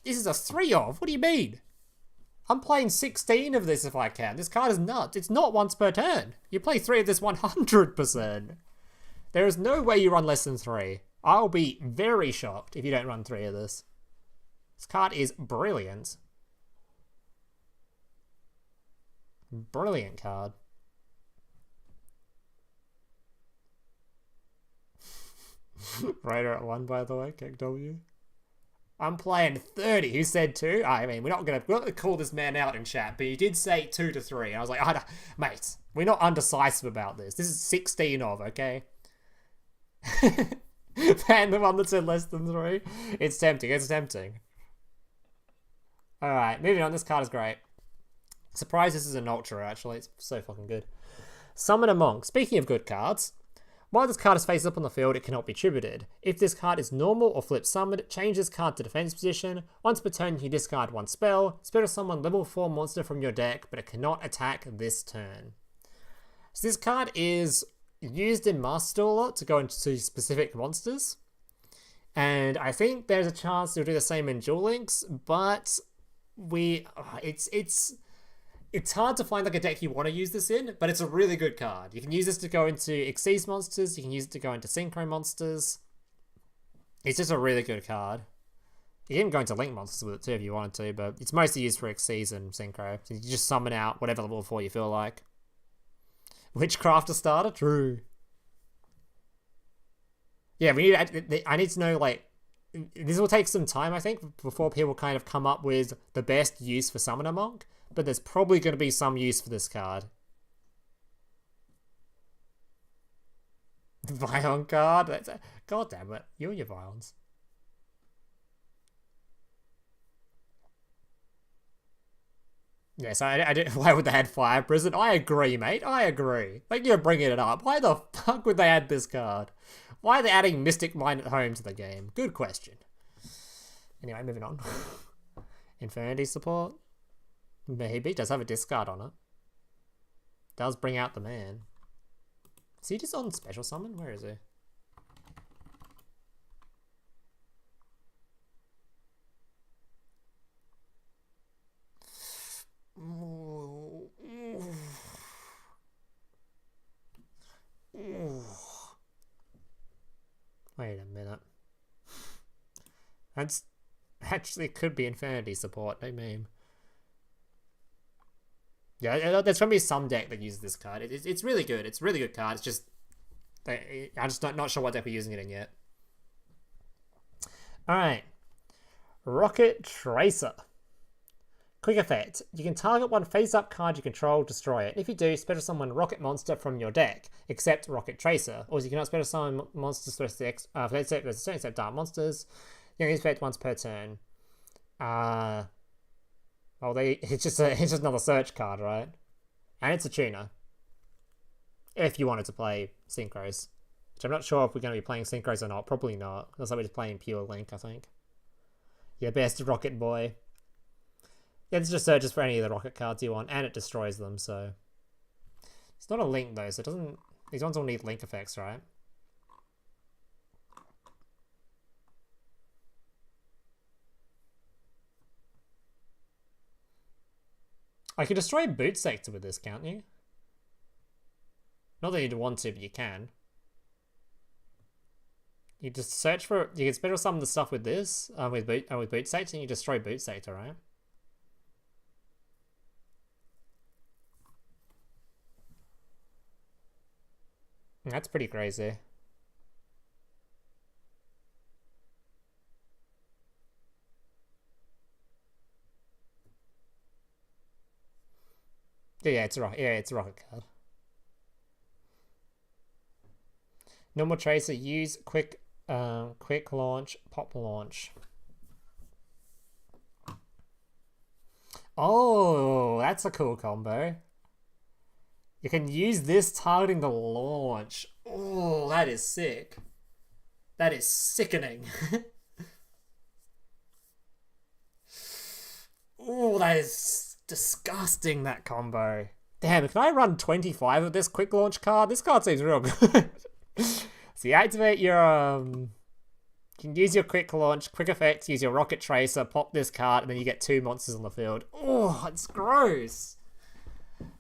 A: This is a 3 of. What do you mean? I'm playing 16 of this if I can. This card is nuts. It's not once per turn. You play 3 of this 100%. There is no way you run less than 3. I'll be very shocked if you don't run 3 of this. This card is brilliant. Brilliant card. Raider at 1, by the way, Kick W. I'm playing 30. Who said 2? I mean, we're not gonna call this man out in chat, but he did say 2 to 3. And I was like, mate, we're not undecisive about this. This is 16 of, okay? And the one that said less than 3. It's tempting. It's tempting. Alright, moving on. This card is great. Surprised this is an ultra, actually. It's so fucking good. Summon a Monk. Speaking of good cards, while this card is face up on the field, it cannot be tributed. If this card is normal or flip summoned, change this card to defense position. Once per turn, you discard 1 spell. Special summon level 4 monster from your deck, but it cannot attack this turn. So this card is used in Master Duel a lot to go into specific monsters. And I think there's a chance to do the same in Duel Links, but it's hard to find like a deck you want to use this in, but it's a really good card. You can use this to go into Xyz monsters, you can use it to go into Synchro monsters. It's just a really good card. You can go into Link monsters with it too if you wanted to, but it's mostly used for Xyz and Synchro. So you just summon out whatever level 4 you feel like. Witchcrafter starter? True. Yeah, I need to know, like, this will take some time, I think, before people kind of come up with the best use for Summoner Monk. But there's probably going to be some use for this card. Violent card? God damn it. You and your violence. Yes, I did. Why would they add Fire Prison? I agree, mate. I agree. Like, you're bringing it up. Why the fuck would they add this card? Why are they adding Mystic Mind at Home to the game? Good question. Anyway, moving on. Infinity support. Maybe. Does have a discard on it. Does bring out the man. Is he just on special summon? Where is he? Wait a minute. That's actually could be Infinity support, no meme. Yeah, there's going to be some deck that uses this card. It's really good. It's a really good card. It's just... I'm just not sure what deck we're using it in yet. Alright. Rocket Tracer. Quick effect. You can target one face-up card you control, destroy it. If you do, special summon Rocket Monster from your deck, except Rocket Tracer. Or you cannot special summon monsters except Dark Monsters. You can expect once per turn. Oh, it's just another search card, right? And it's a tuner. If you wanted to play Synchros. Which I'm not sure if we're going to be playing Synchros or not. Probably not. Looks like we're just playing pure Link, I think. Yeah, best Rocket Boy. Yeah, this just searches for any of the Rocket cards you want, and it destroys them, so... It's not a Link, though, so it doesn't... These ones all need Link effects, right? I could destroy Boot Sector with this, can't you? Not that you'd want to, but you can. You just search for... You can special summon the stuff with this, with Boot Sector, and you destroy Boot Sector, right? That's pretty crazy. Yeah, it's a rocket card. Normal Tracer, use quick launch, pop launch. Oh, that's a cool combo. You can use this targeting the launch. Oh, that is sick. That is sickening. Oh, that is disgusting, that combo. Damn, can I run 25 of this quick launch card? This card seems real good. So you activate your, you can use your quick launch, quick effects, use your rocket tracer, pop this card, and then you get 2 monsters on the field. Oh, it's gross.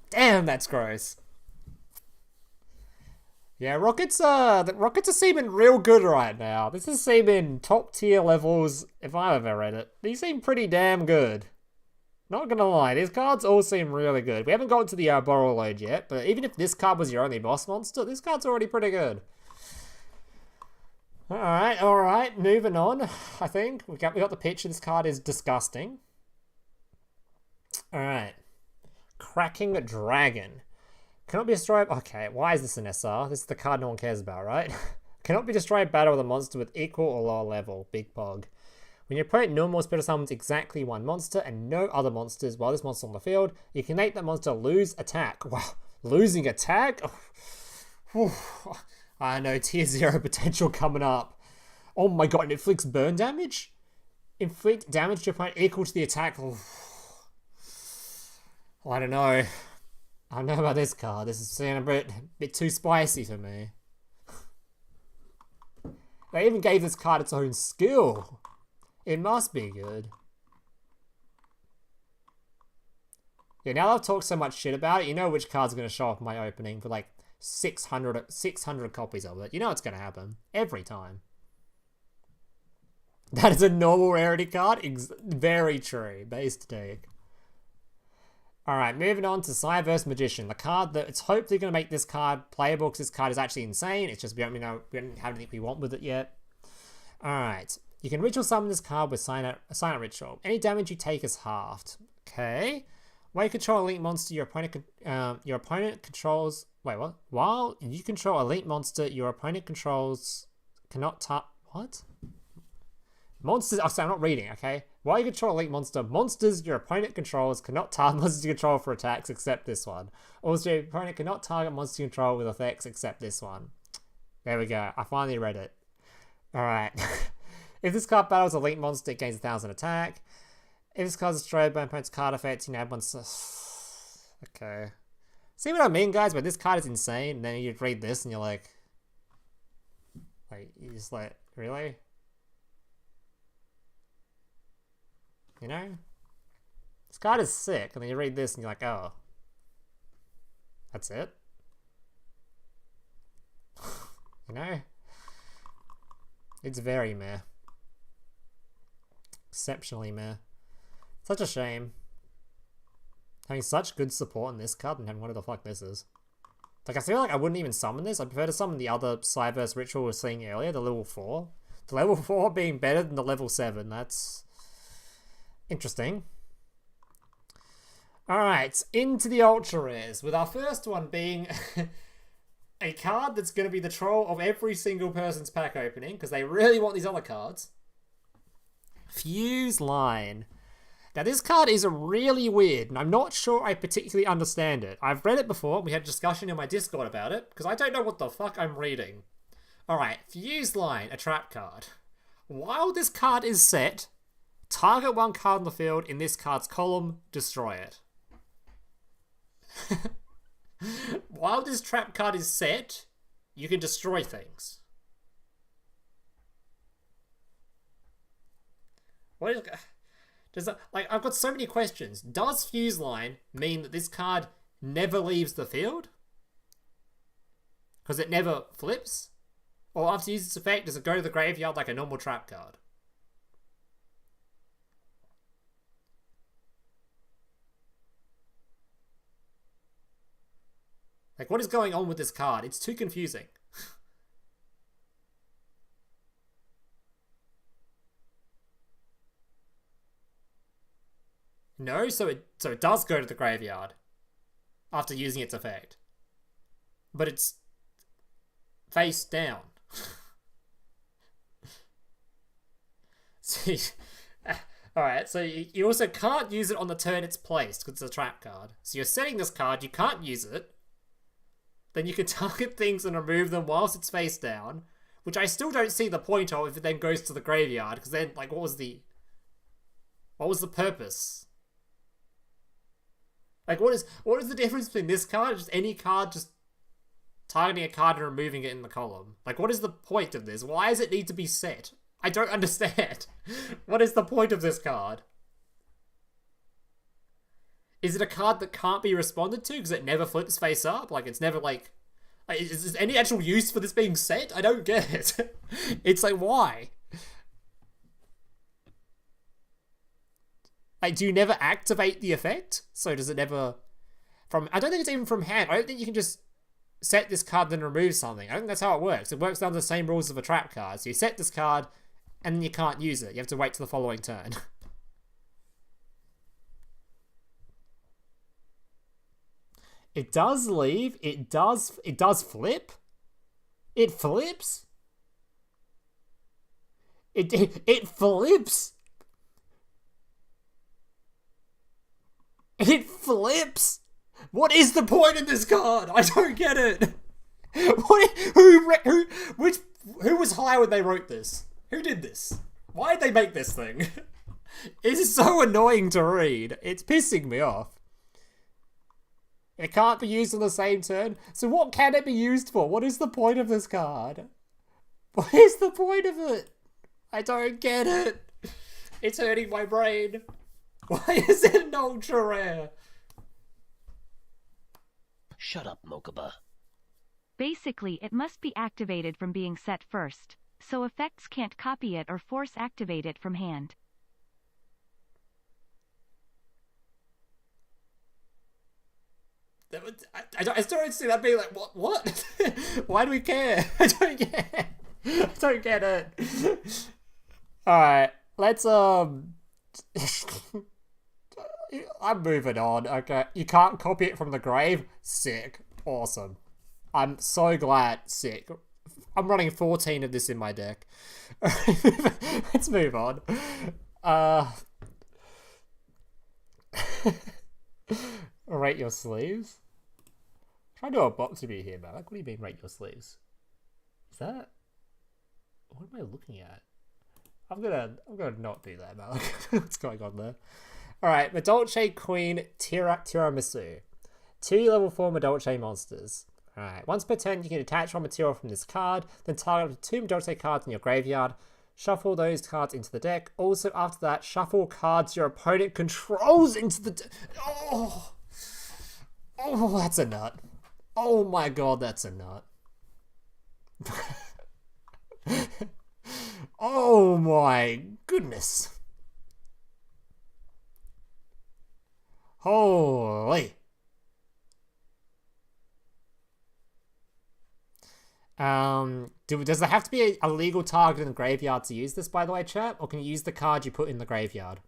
A: Damn, that's gross. Yeah, Rockets are seeming real good right now. This is seeming top tier levels if I've ever read it. These seem pretty damn good. Not gonna lie, these cards all seem really good. We haven't gotten to the BORRELOAD yet, but even if this card was your only boss monster, this card's already pretty good. Alright, moving on, I think. We got the picture. This card is disgusting. Alright. Cracking Dragon. Cannot be destroyed. Okay, why is this an SR? This is the card no one cares about, right? Cannot be destroyed in battle with a monster with equal or lower level. Big pog. When your opponent no more special summons exactly one monster and no other monsters while this monster is on the field, you can make that monster lose attack. Wow, losing attack? Oh. I know, tier 0 potential coming up. Oh my god, it inflicts burn damage? Inflict damage to your opponent equal to the attack. Oh. I don't know. I don't know about this card. This is sounding a bit too spicy for me. They even gave this card its own skill. It must be good. Yeah, now that I've talked so much shit about it, you know which card's going to show up in my opening for like 600 copies of it. You know it's going to happen. Every time. That is a normal rarity card? Very true. Base take. Alright, moving on to Cyverse Magician. The card that it's hopefully going to make this card playable because this card is actually insane. It's just we don't have anything we want with it yet. Alright. You can ritual summon this card with Silent Ritual. Any damage you take is halved. Okay. While you control a link monster, your opponent controls... Wait, what? While you control a link monster, your opponent controls cannot what? Monsters... Oh, sorry, I'm not reading, okay? While you control a link monster, monsters your opponent controls cannot target monsters you control for attacks except this one. Also, your opponent cannot target monsters you control with effects except this one. There we go. I finally read it. Alright. If this card battles a link monster, it gains 1,000 attack. If this card is destroyed by an opponent's card effect, you can add one... Okay. See what I mean, guys? But this card is insane, and then you read this and you're like... you just like, really? You know? This card is sick, and then you read this and you're like, oh. That's it? You know? It's very meh. Exceptionally meh. Such a shame. Having such good support in this card and having whatever the fuck this is. Like, I feel like I wouldn't even summon this. I prefer to summon the other Cyverse Ritual we were seeing earlier, the level 4. The level 4 being better than the level 7. That's interesting. Alright, into the Ultra Rares, with our first one being a card that's going to be the troll of every single person's pack opening, because they really want these other cards. Fuse Line. Now this card is really weird, and I'm not sure I particularly understand it. I've read it before, we had a discussion in my Discord about it, because I don't know what the fuck I'm reading. Alright, Fuse Line, a trap card. While this card is set, target one card on the field in this card's column, destroy it. While this trap card is set, you can destroy things. What is... Does that, like, I've got so many questions. Does Fuse Line mean that this card never leaves the field? Because it never flips? Or after you use its effect, does it go to the graveyard like a normal trap card? Like, what is going on with this card? It's too confusing. No, so it does go to the graveyard after using its effect. But it's face down. See, alright, so you also can't use it on the turn it's placed because it's a trap card. So you're setting this card, you can't use it. then you can target things and remove them whilst it's face down, which I still don't see the point of if it then goes to the graveyard, because then, like, what was the purpose? Like, what is the difference between this card, just any card, just targeting a card and removing it in the column? Like, what is the point of this? Why does it need to be set? I don't understand. What is the point of this card? Is it a card that can't be responded to because it never flips face up? Like, it's never, like... Is there any actual use for this being set? I don't get it. It's like, why? Like, do you never activate the effect? So does it never... I don't think it's even from hand. I don't think you can just set this card then remove something. I think that's how it works. It works down the same rules of a trap card. So you set this card and then you can't use it. You have to wait till the following turn. It does leave. It does flip. It flips. It flips. It flips. What is the point of this card? I don't get it. Who was high when they wrote this? Who did this? Why did they make this thing? It is so annoying to read. It's pissing me off. It can't be used on the same turn. So what can it be used for? What is the point of this card? What is the point of it? I don't get it. It's hurting my brain. Why is it an ultra rare?
D: Shut up, Mokuba.
C: Basically, it must be activated from being set first, so effects can't copy it or force activate it from hand.
A: I still don't see that being like, what? Why do we care? I don't get it. Alright, let's, I'm moving on, okay. You can't copy it from the grave? Sick. Awesome. I'm so glad. Sick. I'm running 14 of this in my deck. Let's move on. Rate your sleeves? Try to do a box review here, man. Like, what do you mean rate your sleeves? Is that... What am I looking at? I'm gonna not do that, man. What's going on there? Alright, MADOLCHE Queen Tiramisu. 2 level 4 MADOLCHE monsters. Alright, once per turn you can attach one material from this card, then target up to 2 MADOLCHE cards in your graveyard. Shuffle those cards into the deck. Also, after that, shuffle cards your opponent controls into the deck. Oh, that's a nut. Oh my god, that's a nut. Oh my goodness. Holy. Does there have to be a legal target in the graveyard to use this, by the way, chat? Or can you use the card you put in the graveyard?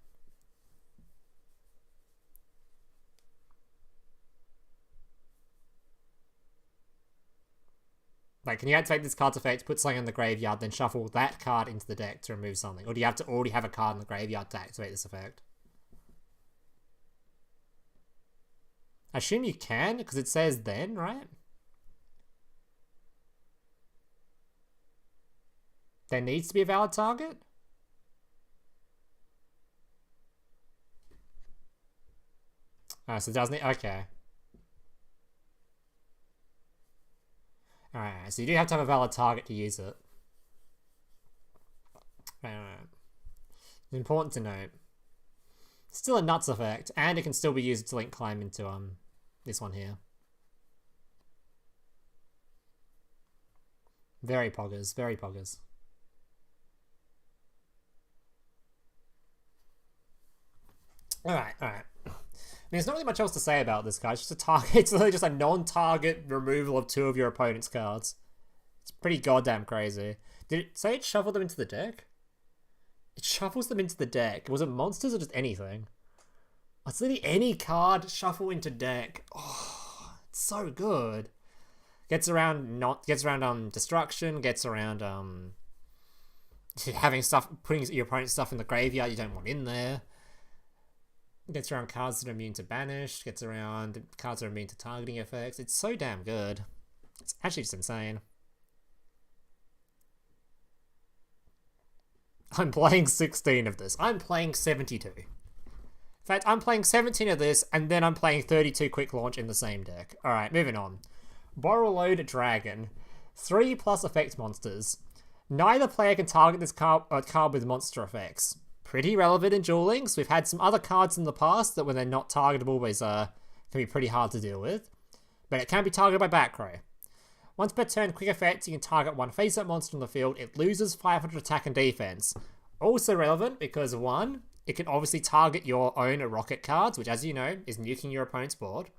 A: Like, can you activate this card's effect, put something in the graveyard, then shuffle that card into the deck to remove something? Or do you have to already have a card in the graveyard to activate this effect? I assume you can, because it says then, right? There needs to be a valid target? Oh, so it doesn't... Okay. Alright, so you do have to have a valid target to use it. Right. It's important to note. Still a nuts effect, and it can still be used to link climb into this one here. Very poggers, very poggers. Alright. I mean, there's not really much else to say about this guy. It's just a target. It's literally just a non-target removal of 2 of your opponent's cards. It's pretty goddamn crazy. Did it say it shuffled them into the deck? It shuffles them into the deck. Was it monsters or just anything? It's literally any card shuffle into deck. Oh, it's so good. Gets around destruction. Gets around having stuff, putting your opponent's stuff in the graveyard you don't want in there. Gets around cards that are immune to banish. Gets around cards that are immune to targeting effects. It's so damn good. It's actually just insane. I'm playing 16 of this. I'm playing 72. In fact, I'm playing 17 of this, and then I'm playing 32 quick launch in the same deck. Alright, moving on. BORRELOAD Dragon. 3+ effect monsters. Neither player can target this card with monster effects. Pretty relevant in Duel Links. We've had some other cards in the past that when they're not targetable can be pretty hard to deal with. But it can be targeted by back row. Once per turn, quick effect, you can target one face-up monster on the field. It loses 500 attack and defense. Also relevant because 1, it can obviously target your own ROKKET cards, which as you know, is nuking your opponent's board.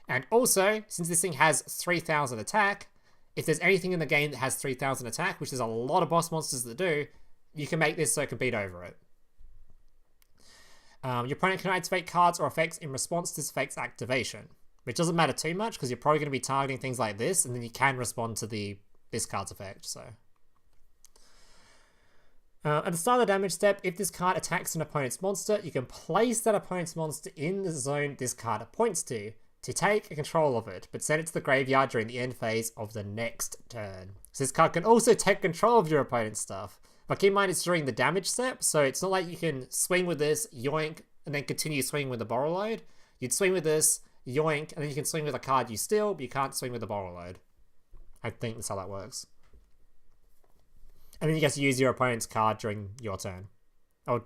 A: And also, since this thing has 3000 attack, if there's anything in the game that has 3000 attack, which there's a lot of boss monsters that do, you can make this so it can beat over it. Your opponent can activate cards or effects in response to this effect's activation, which doesn't matter too much because you're probably going to be targeting things like this, and then you can respond to this card's effect. So, at the start of the damage step, if this card attacks an opponent's monster, you can place that opponent's monster in the zone this card points to take control of it, but send it to the graveyard during the end phase of the next turn. So this card can also take control of your opponent's stuff. But keep in mind it's during the damage step, so it's not like you can swing with this, yoink, and then continue swinging with the BORRELOAD. You'd swing with this, yoink, and then you can swing with a card you steal, but you can't swing with the BORRELOAD. I think that's how that works. And then you get to use your opponent's card during your turn. Oh,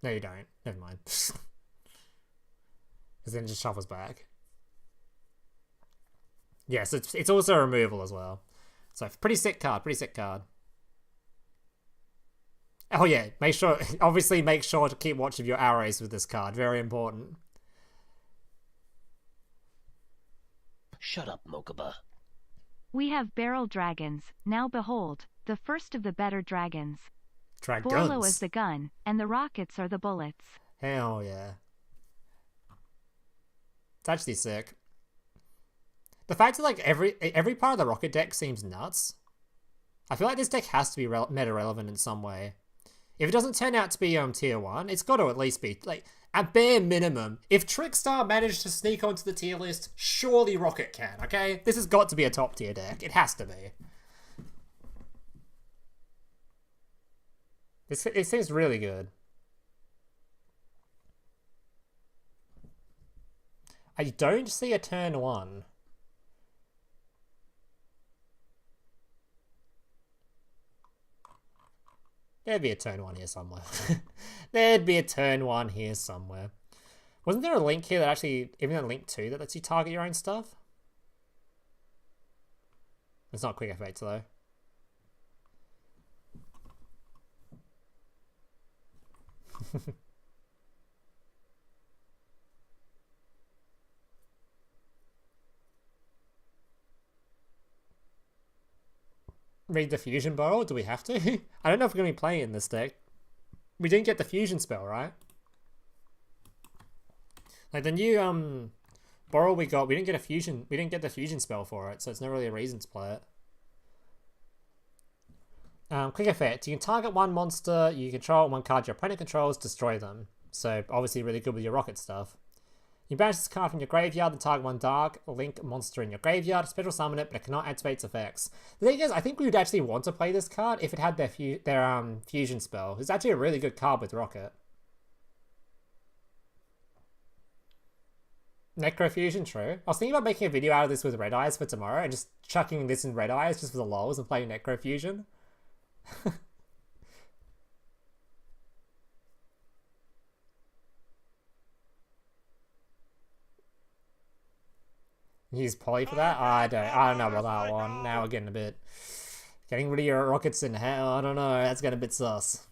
A: no you don't. Never mind. Because then it just shuffles back. Yes, it's also a removal as well. So, pretty sick card, pretty sick card. Oh yeah, obviously make sure to keep watch of your arrows with this card. Very important.
D: Shut up, Mokuba.
C: We have barrel dragons. Now behold, the first of the better dragons.
A: Dragons.
C: BORRELOAD is the gun, and the rockets are the bullets.
A: Hell yeah. It's actually sick. The fact that like every part of the ROKKET deck seems nuts. I feel like this deck has to be meta relevant in some way. If it doesn't turn out to be tier 1, it's got to at least be, like, at bare minimum, if Trickstar managed to sneak onto the tier list, surely ROKKET can, okay? This has got to be a top tier deck. It has to be. It seems really good. I don't see a turn 1. There'd be a turn 1 here somewhere. There'd be a turn 1 here somewhere. Wasn't there a link here that actually, even a link 2 that lets you target your own stuff? It's not quick effects though. Read the fusion barrel? Do we have to? I don't know if we're going to be playing in this deck. We didn't get the fusion spell, right? Like the new barrel we got, we didn't get the fusion spell for it, so it's not really a reason to play it. Quick effect. You can target one monster you control and one card your opponent controls, destroy them. So obviously really good with your ROKKET stuff. You banish this card from your graveyard and target one Dark Link monster in your graveyard, special summon it, but it cannot activate its effects. The thing is, I think we would actually want to play this card if it had their fusion spell. It's actually a really good card with ROKKET. Necrofusion, true. I was thinking about making a video out of this with Red Eyes for tomorrow and just chucking this in Red Eyes just for the lols and playing Necrofusion. Use Poly for that? I don't know about that one. Now we're getting rid of your rockets in hell. I don't know. That's getting a bit sus.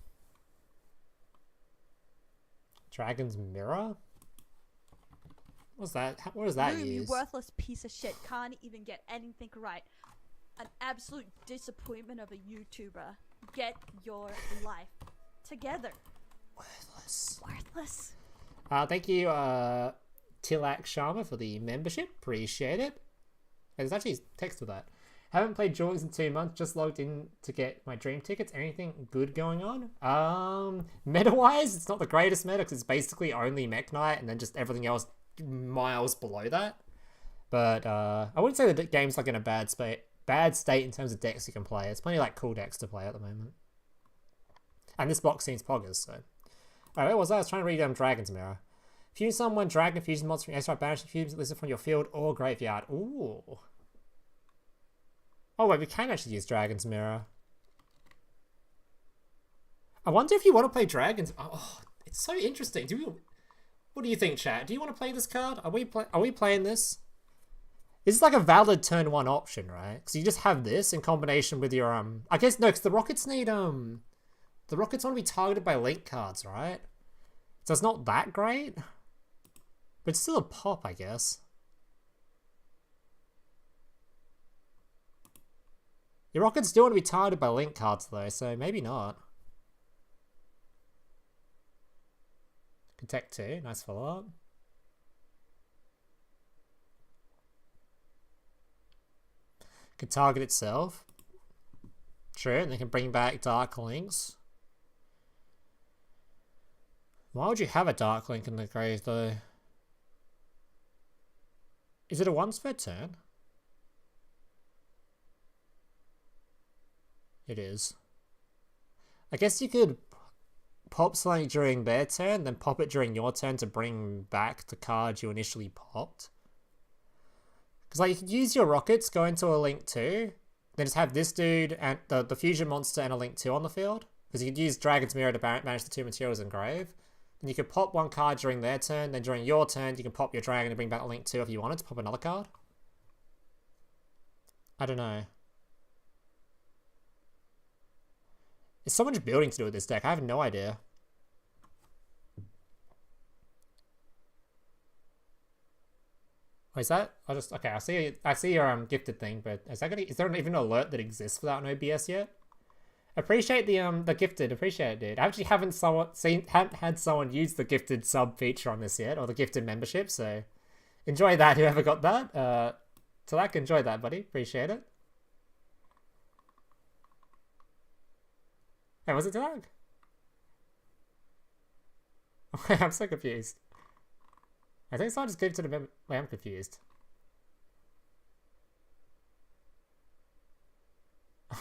A: Dragon's Mirror? What's that? What does that
E: Boom, you
A: use?
E: worthless piece of shit. Can't even get anything right. An absolute disappointment of a YouTuber. Get your life together.
A: Worthless.
E: Worthless.
A: Thank you, Tilak Sharma for the membership. Appreciate it. There's actually text with that. Haven't played Duel in 2 months. Just logged in to get my dream tickets. Anything good going on? Meta-wise, it's not the greatest meta because it's basically only Mech Knight and then just everything else miles below that. But I wouldn't say the game's like in a bad state in terms of decks you can play. There's plenty of like cool decks to play at the moment. And this box seems poggers, so. Alright, where was I? I was trying to read Dragon's Mirror. Fuse someone, Dragon Fusion monster from your extra banish fuse listen from your field or graveyard. Ooh. Oh wait, we can actually use Dragon's Mirror. I wonder if you want to play Dragons. Oh, it's so interesting. What do you think, chat? Do you want to play this card? Are we playing this? This is like a valid turn 1 option, right? Because you just have this in combination with your I guess no, because the Rockets need the Rockets want to be targeted by link cards, right? So it's not that great, but it's still a pop, I guess. Your Rockets do want to be targeted by link cards though, so maybe not. Protect 2, nice follow-up. Could target itself. True, and they can bring back Dark Links. Why would you have a Dark Link in the grave though? Is it a once per turn? It is. I guess you could pop something during their turn, then pop it during your turn to bring back the card you initially popped. Because like you could use your Rockets, go into a Link 2, then just have this dude and the Fusion Monster and a Link 2 on the field. Because you could use Dragon's Mirror to manage the 2 materials in grave. Then you could pop one card during their turn, then during your turn you can pop your Dragon and bring back a Link 2 if you wanted to pop another card. I don't know. There's so much building to do with this deck, I have no idea. Oh, is that? Okay, I see your gifted thing, but is there even an alert that exists for that on OBS yet? Appreciate the gifted, appreciate it, dude. I actually haven't had someone use the gifted sub feature on this yet, or the gifted membership, so enjoy that, whoever got that. Talak, enjoy that, buddy. Appreciate it. Hey, was it Talak? I'm so confused. I think someone just gifted a member. Wait, I'm confused.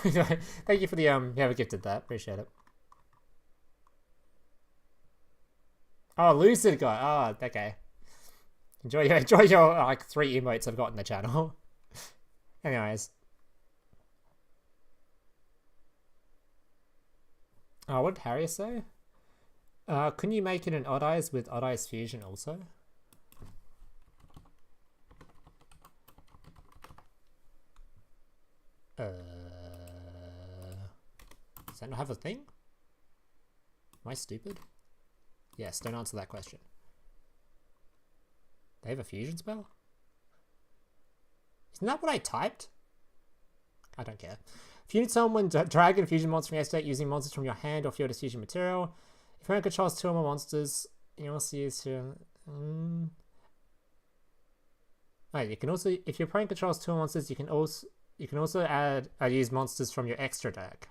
A: Thank you for the whoever gifted that. Appreciate it. Oh, Lucid guy. Oh, okay. Enjoy your like 3 emotes I've got in the channel. Anyways. Oh, what did Harry say? Can you make it an Odd Eyes with Odd Eyes Fusion also? Does that not have a thing? Am I stupid? Yes, don't answer that question. They have a fusion spell? Isn't that what I typed? I don't care. If you need someone Dragon Fusion monster from your estate using monsters from your hand or field as fusion material, if your opponent controls 2 or more monsters, you also use to. Oh, you can also, if your opponent controls 2 monsters, you can also use monsters from your extra deck.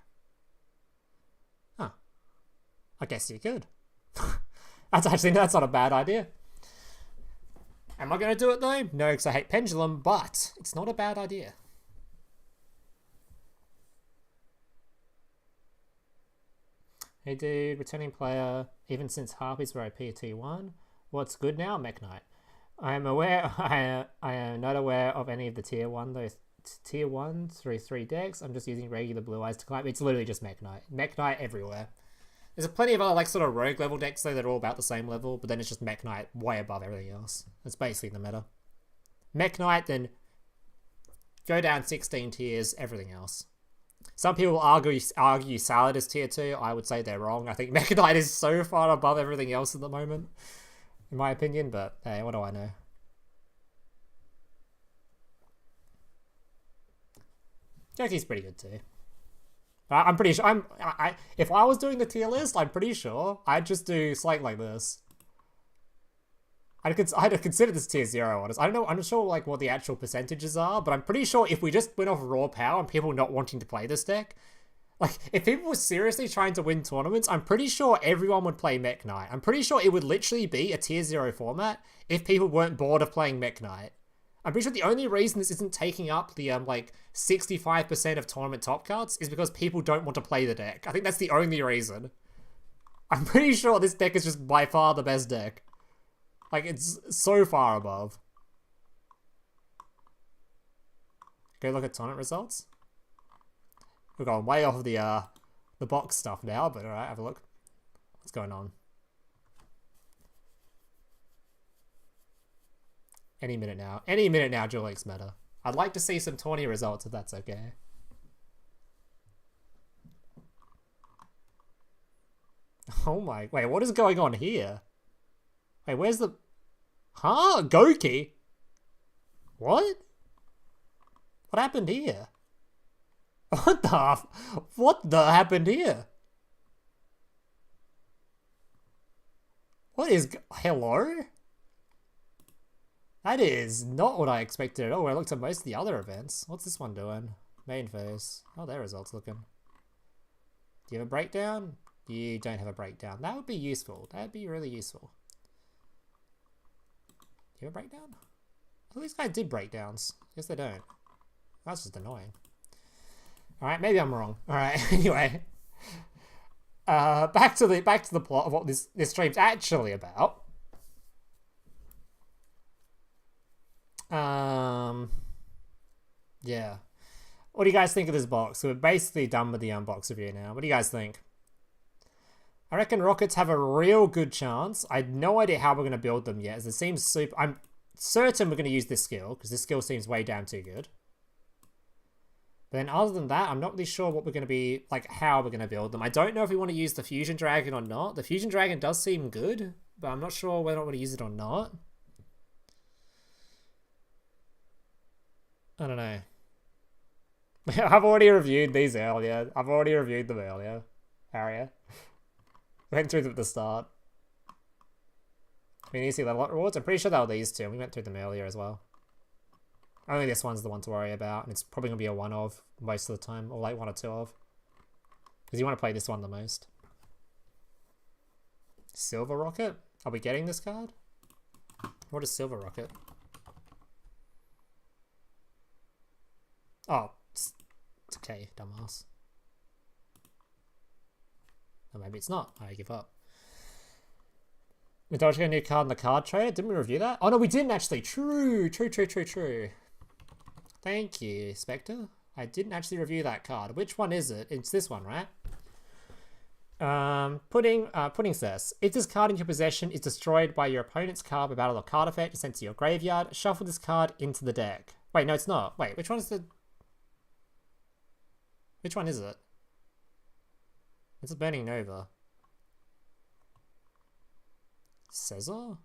A: Huh. I guess you could. That's not a bad idea. Am I going to do it though? No, because I hate Pendulum, but it's not a bad idea. Hey dude, returning player, even since Harpies were OP at T1, what's good now? Mech Knight. I am aware, I am not aware of any of the tier 1, those tier 1 through 3 decks. I'm just using regular Blue Eyes to climb. It's literally just Mech Knight. Mech Knight everywhere. There's plenty of other like sort of rogue level decks though that are all about the same level, but then it's just Mech Knight way above everything else. That's basically the meta. Mech Knight, then go down 16 tiers, everything else. Some people argue Salad is tier 2. I would say they're wrong. I think Mech Knight is so far above everything else at the moment, in my opinion, but hey, what do I know? Jackie's pretty good too. I'm pretty sure, if I was doing the tier list, I'm pretty sure I'd just do Slate like this. I'd consider this tier 0, honest. I don't know, I'm not sure like what the actual percentages are, but I'm pretty sure if we just went off raw power and people not wanting to play this deck, like if people were seriously trying to win tournaments, I'm pretty sure everyone would play Mech Knight. I'm pretty sure it would literally be a tier 0 format if people weren't bored of playing Mech Knight. I'm pretty sure the only reason this isn't taking up the like 65% of tournament top cards is because people don't want to play the deck. I think that's the only reason. I'm pretty sure this deck is just by far the best deck. Like, it's so far above. Go look at tournament results. We're going way off the box stuff now, but alright, have a look. What's going on? Any minute now. Any minute now, Duel Links meta. I'd like to see some tourney results if that's okay. Oh my... Wait, what is going on here? Wait, where's the... Huh? Goki? What? What happened here? What the happened here? What is... Hello? That is not what I expected at all. When I looked at most of the other events. What's this one doing? Main phase. Oh, their results looking. Do you have a breakdown? You don't have a breakdown. That would be useful. That would be really useful. Do you have a breakdown? Oh, these guys did breakdowns. Yes, they don't. That's just annoying. Alright, maybe I'm wrong. Alright, anyway. Back to the plot of what this stream's actually about. Yeah. What do you guys think of this box? So we're basically done with the unbox review now. What do you guys think? I reckon Rockets have a real good chance. I had no idea how we're going to build them yet, as it seems super... I'm certain we're going to use this skill, because this skill seems way damn too good. But then other than that, I'm not really sure what we're going to be... Like, how we're going to build them. I don't know if we want to use the Fusion Dragon or not. The Fusion Dragon does seem good, but I'm not sure whether I want to use it or not. I don't know. I've already reviewed these earlier. I've already reviewed them earlier. Aria. Went through them at the start. We need to see level up rewards. I'm pretty sure they were these two. We went through them earlier as well. Only this one's the one to worry about. And it's probably going to be a one of most of the time. Or like one or two of. Because you want to play this one the most. Silver Rocket? Are we getting this card? What is Silver Rocket? Oh, it's okay, dumbass. Or maybe it's not. I give up. MADOLCHE got a new card in the card trader. Didn't we review that? Oh no, we didn't actually. True. Thank you, Spectre. I didn't actually review that card. Which one is it? It's this one, right? Pudding says, if this card in your possession is destroyed by your opponent's card by battle or card effect and sent to your graveyard, shuffle this card into the deck. Wait, no, it's not. Wait, which one is the... Which one is it? It's a Burning Nova. Caesar?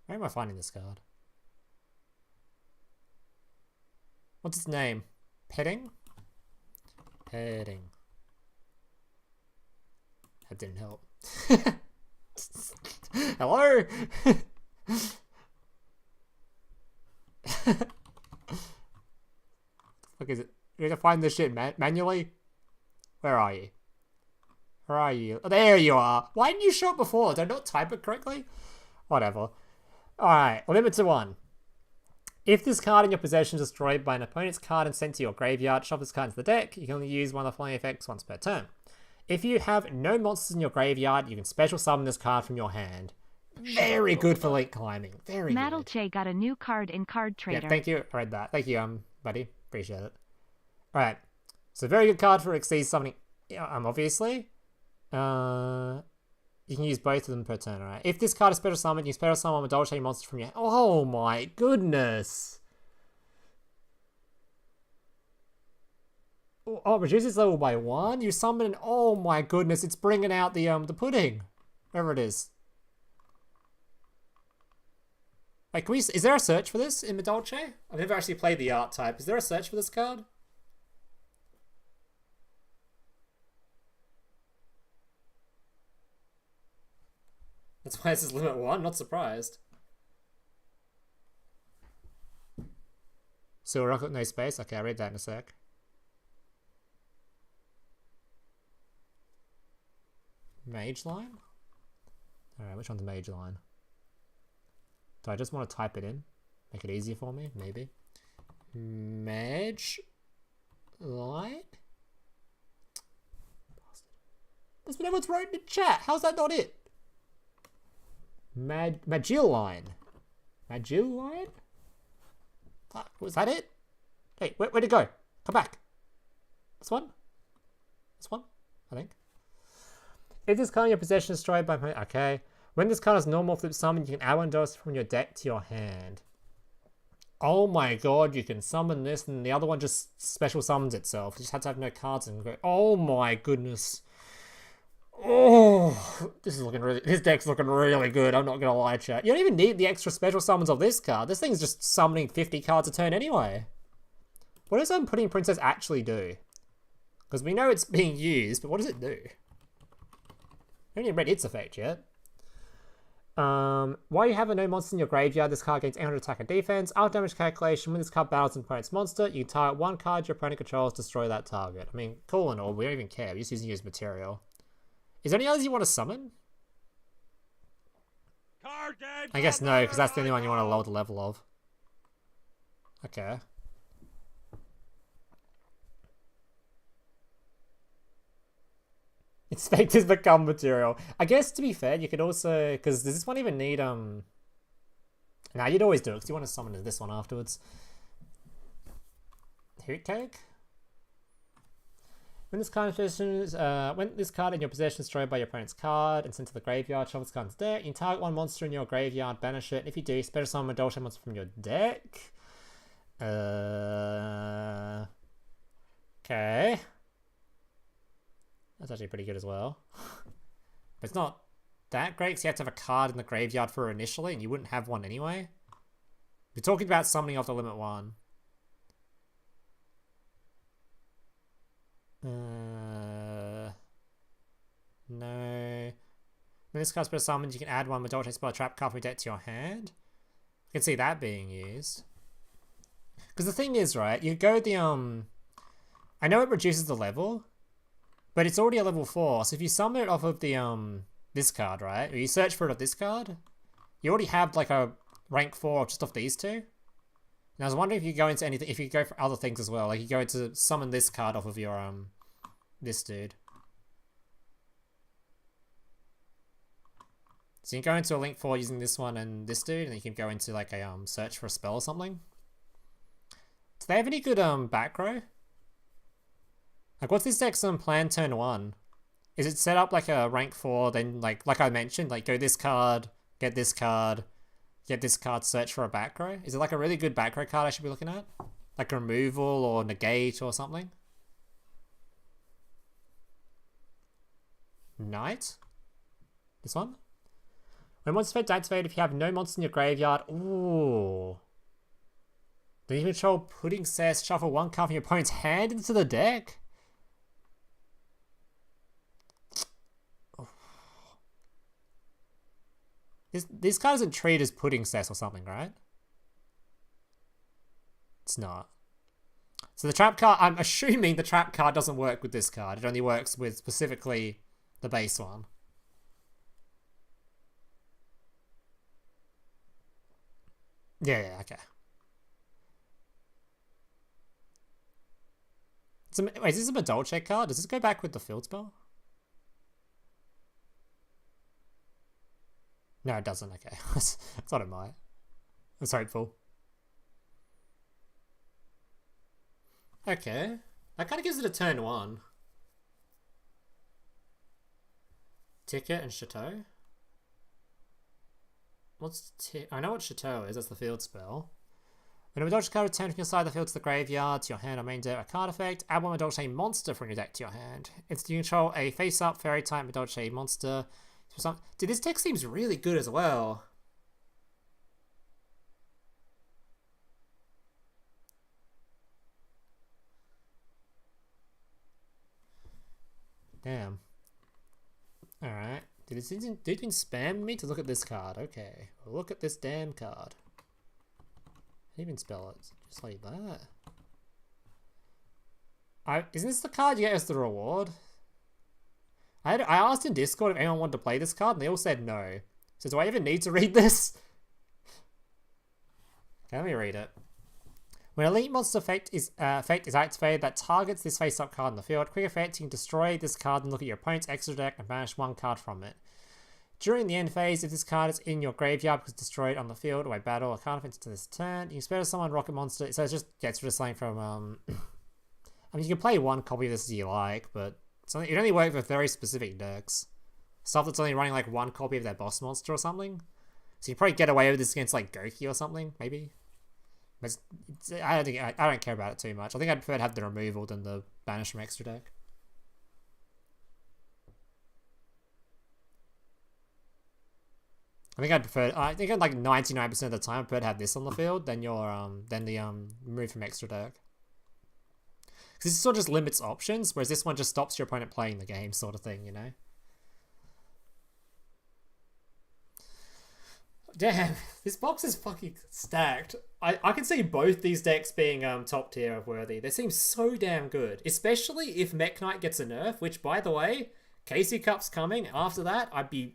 A: Where am I finding this card? What's its name? Petting? Petting. That didn't help. Hello? What is it? You have to find this shit manually? Where are you? Where are you? Oh, there you are. Why didn't you show up before? Did I not type it correctly? Whatever. Alright, limit to 1. If this card in your possession is destroyed by an opponent's card and sent to your graveyard, shuffle this card into the deck. You can only use one of the following effects once per turn. If you have no monsters in your graveyard, you can special summon this card from your hand. Very good for late climbing. Very good.
C: MADOLCHE got a new card in Card Trader.
A: Yeah, thank you. I read that. Thank you, buddy. Appreciate it. Alright. So very good card for Exceed summoning. Obviously. You can use both of them per turn, alright? If this card is special summoned, you special summon MADOLCHE monster from your... Oh my goodness! Oh, reduces level by 1? You summon... Oh my goodness, it's bringing out the pudding. Wherever it is. Wait, can we... Is there a search for this in MADOLCHE? I've never actually played the Archetype. Is there a search for this card? That's why this is limit 1, not surprised. Silver Rocket, no space. Okay, I'll read that in a sec. Mage Line? Alright, which one's Mage Line? Do I just want to type it in? Make it easier for me? Maybe. Mage Line? That's what everyone's wrote in the chat. How's that not it? Magill Line. Magill Line? Fuck, was that it? Hey, where'd it go? Come back. This one? This one? I think. If this card in your possession is destroyed by... Okay. When this card is normal flip summon, you can add one dose from your deck to your hand. Oh my god, you can summon this and the other one just special summons itself. You just have to have no cards and go... Oh my goodness. Oh, this deck's looking really good. I'm not gonna lie, chat. You don't even need the extra special summons of this card. This thing's just summoning 50 cards a turn anyway. What does putting Princess actually do? Because we know it's being used, but what does it do? I haven't even read its effect yet. While you have a no monster in your graveyard, this card gains 800 attack and defense. After damage calculation, when this card battles an opponent's monster, you target one card your opponent controls, destroy that target. I mean, cool and all, we don't even care. We're just using it as material. Is there any others you want to summon?
B: Card games.
A: I guess no, because that's the only one you want to lower the level of. Okay. Inspectors become material. I guess to be fair, you could also... Because does this one even need... Nah, you'd always do it, because you want to summon this one afterwards. Hoot Cake? When this card in your possession is destroyed by your opponent's card and sent to the graveyard, shuffle this card into deck. You can target one monster in your graveyard, banish it. If you do, special summon a MADOLCHE monster from your deck. Okay. That's actually pretty good as well. But it's not that great, because you have to have a card in the graveyard for initially, and you wouldn't have one anyway. We're talking about summoning off the limit one. No. When this card's summoned, you can add one MADOLCHE spell trap card from your deck to your hand. I can see that being used. Because the thing is, right, you go the, I know it reduces the level, but it's already a level 4, so if you summon it off of the, this card, right, or you search for it off this card, you already have, like, a rank 4 just off these two. And I was wondering if you go into anything, if you go for other things as well, like you go to summon this card off of your, this dude. So you can go into a link 4 using this one and this dude, and you can go into, like, a, search for a spell or something. Do they have any good, back row? Like, what's this deck's plan turn 1? Is it set up like a rank 4, then, like I mentioned, like, go this card, get this card, search for a back row? Is it like a really good back row card I should be looking at? Like removal or negate or something? Knight? This one? When monster effect activated, if you have no monsters in your graveyard, ooh. Then you control putting cess, shuffle one card from your opponent's hand into the deck? This card isn't treated as pudding cess or something, right? It's not. So the trap card, I'm assuming the trap card doesn't work with this card. It only works with specifically the base one. Yeah, okay. Wait, is this a MADOLCHE card? Does this go back with the field spell? No, it doesn't. Okay. I thought it might. I was hopeful. Okay. That kind of gives it a turn 1. Ticket and Chateau. What's I know what Chateau is. That's the field spell. When a MADOLCHE card returns from your side of the field to the graveyard, to your hand or main deck, a card effect, add one MADOLCHE monster from your deck to your hand. If you control a face-up fairy type MADOLCHE monster. Dude, this deck seems really good as well. Damn. Alright. Did this dude spam me to look at this card? Okay. Look at this damn card. I didn't even spell it. Just like that. Isn't this the card you get as the reward? I asked in Discord if anyone wanted to play this card, and they all said no. So do I even need to read this? Okay, let me read it. When Elite Monster effect is activated that targets this face-up card in the field, quick effect, you can destroy this card and look at your opponent's extra deck and banish one card from it. During the end phase, if this card is in your graveyard because destroyed on the field or by battle, a card offense to this turn, you can spell summon Rocket Monster. So it just gets rid of something from, I mean, you can play one copy of this as you like, but it only works for very specific decks. Stuff that's only running like one copy of their boss monster or something. So you can probably get away with this against like Goki or something, maybe. But I don't care about it too much. I think I'd prefer to have the removal than the banish from extra deck. I think like 99% of the time I prefer to have this on the field than the remove from extra deck. Because this sort of just limits options, whereas this one just stops your opponent playing the game sort of thing, you know? Damn, this box is fucking stacked. I can see both these decks being top tier of worthy. They seem so damn good. Especially if Mech Knight gets a nerf, which by the way, KC Cup's coming. After that,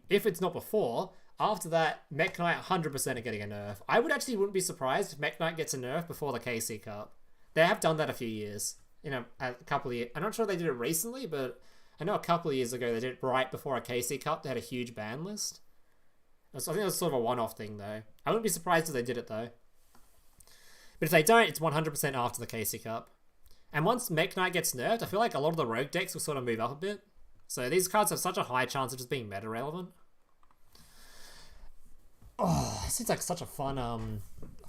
A: if it's not before, after that, Mech Knight 100% are getting a nerf. I wouldn't be surprised if Mech Knight gets a nerf before the KC Cup. They have done that a few years. A couple of years. I'm not sure they did it recently, but I know a couple of years ago they did it right before a KC Cup. They had a huge ban list. So I think it was sort of a one-off thing, though. I wouldn't be surprised if they did it, though. But if they don't, it's 100% after the KC Cup. And once Mech Knight gets nerfed, I feel like a lot of the rogue decks will sort of move up a bit. So these cards have such a high chance of just being meta-relevant. Oh, it seems like such a fun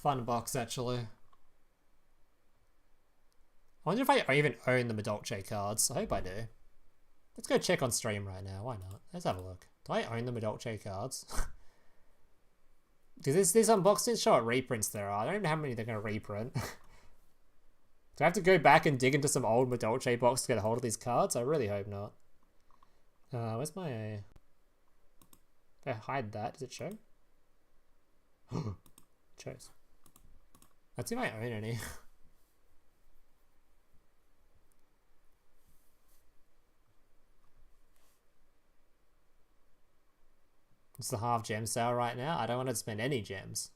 A: box, actually. I wonder if I even own the MADOLCHE cards. I hope I do. Let's go check on stream right now. Why not? Let's have a look. Do I own the MADOLCHE cards? Because this unbox didn't show what reprints there are. I don't know how many they're going to reprint. Do I have to go back and dig into some old MADOLCHE box to get a hold of these cards? I really hope not. Where's my... If I hide that, does it show? It shows. Let's see if I own any. It's the half gem sale right now. I don't want to spend any gems.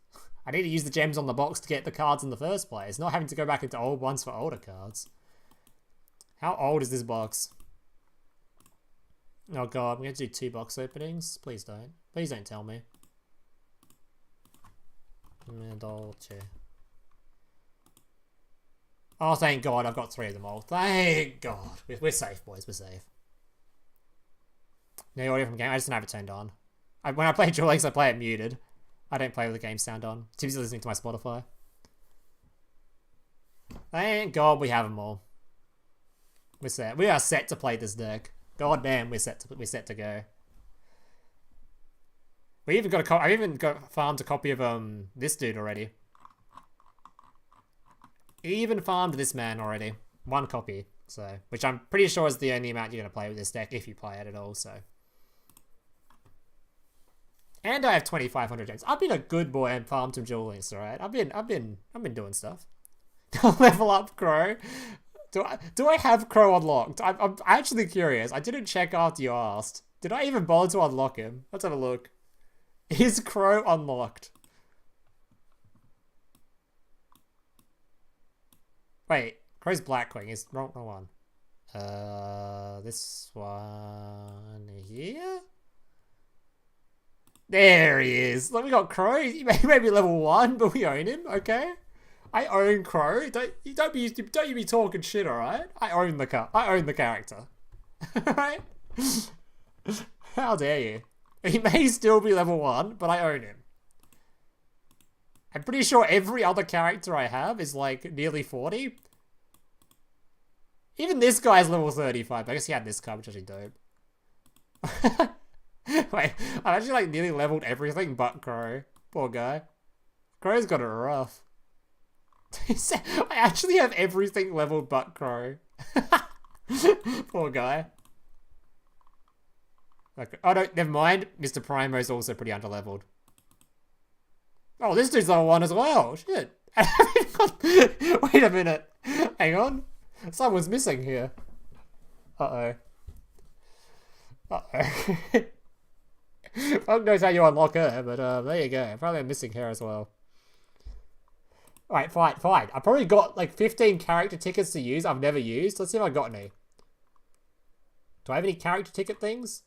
A: I need to use the gems on the box to get the cards in the first place, not having to go back into old ones for older cards. How old is this box? Oh god, I'm going to do 2 box openings. Please don't. Please don't tell me. MADOLCHE. Oh, thank god, I've got 3 of them all. Thank god. We're safe, boys. We're safe. No audio from game. I just don't have it turned on. When I play Duel, I play it muted. I don't play with the game sound on. Typically listening to my Spotify. Thank God we have them all. We're set. We are set to play this deck. God damn, we're set to go. We even got I've even farmed a copy of this dude already. Even farmed this man already. 1 copy. So, which I'm pretty sure is the only amount you're gonna play with this deck if you play it at all. So. And I have 2,500 gems. I've been a good boy and farmed some Duel Links, alright? I've been doing stuff. Level up Crow. Do I have Crow unlocked? I'm actually curious. I didn't check after you asked. Did I even bother to unlock him? Let's have a look. Is Crow unlocked? Wait, Crow's Blackwing is wrong one. This one here? There he is. Like, we got Crow. He may be level 1, but we own him. Okay, I own Crow. Don't you be talking shit. All right. I own the character. Right? How dare you? He may still be level 1, but I own him. I'm pretty sure every other character I have is like nearly 40. Even this guy's level 35. I guess he had this card, which is actually dope. Wait, I've actually like nearly leveled everything but Crow. Poor guy. Crow's got it rough. I actually have everything leveled but Crow. Poor guy. Okay. Oh no, never mind. Mr. Primo's also pretty underleveled. Oh, this dude's level 1 as well. Shit. Wait a minute. Hang on. Someone's missing here. Uh-oh. Uh-oh. Fuck knows how you unlock her, but there you go. Probably I'm missing her as well. Alright, fine. I probably got like 15 character tickets to use I've never used. Let's see if I got any. Do I have any character ticket things?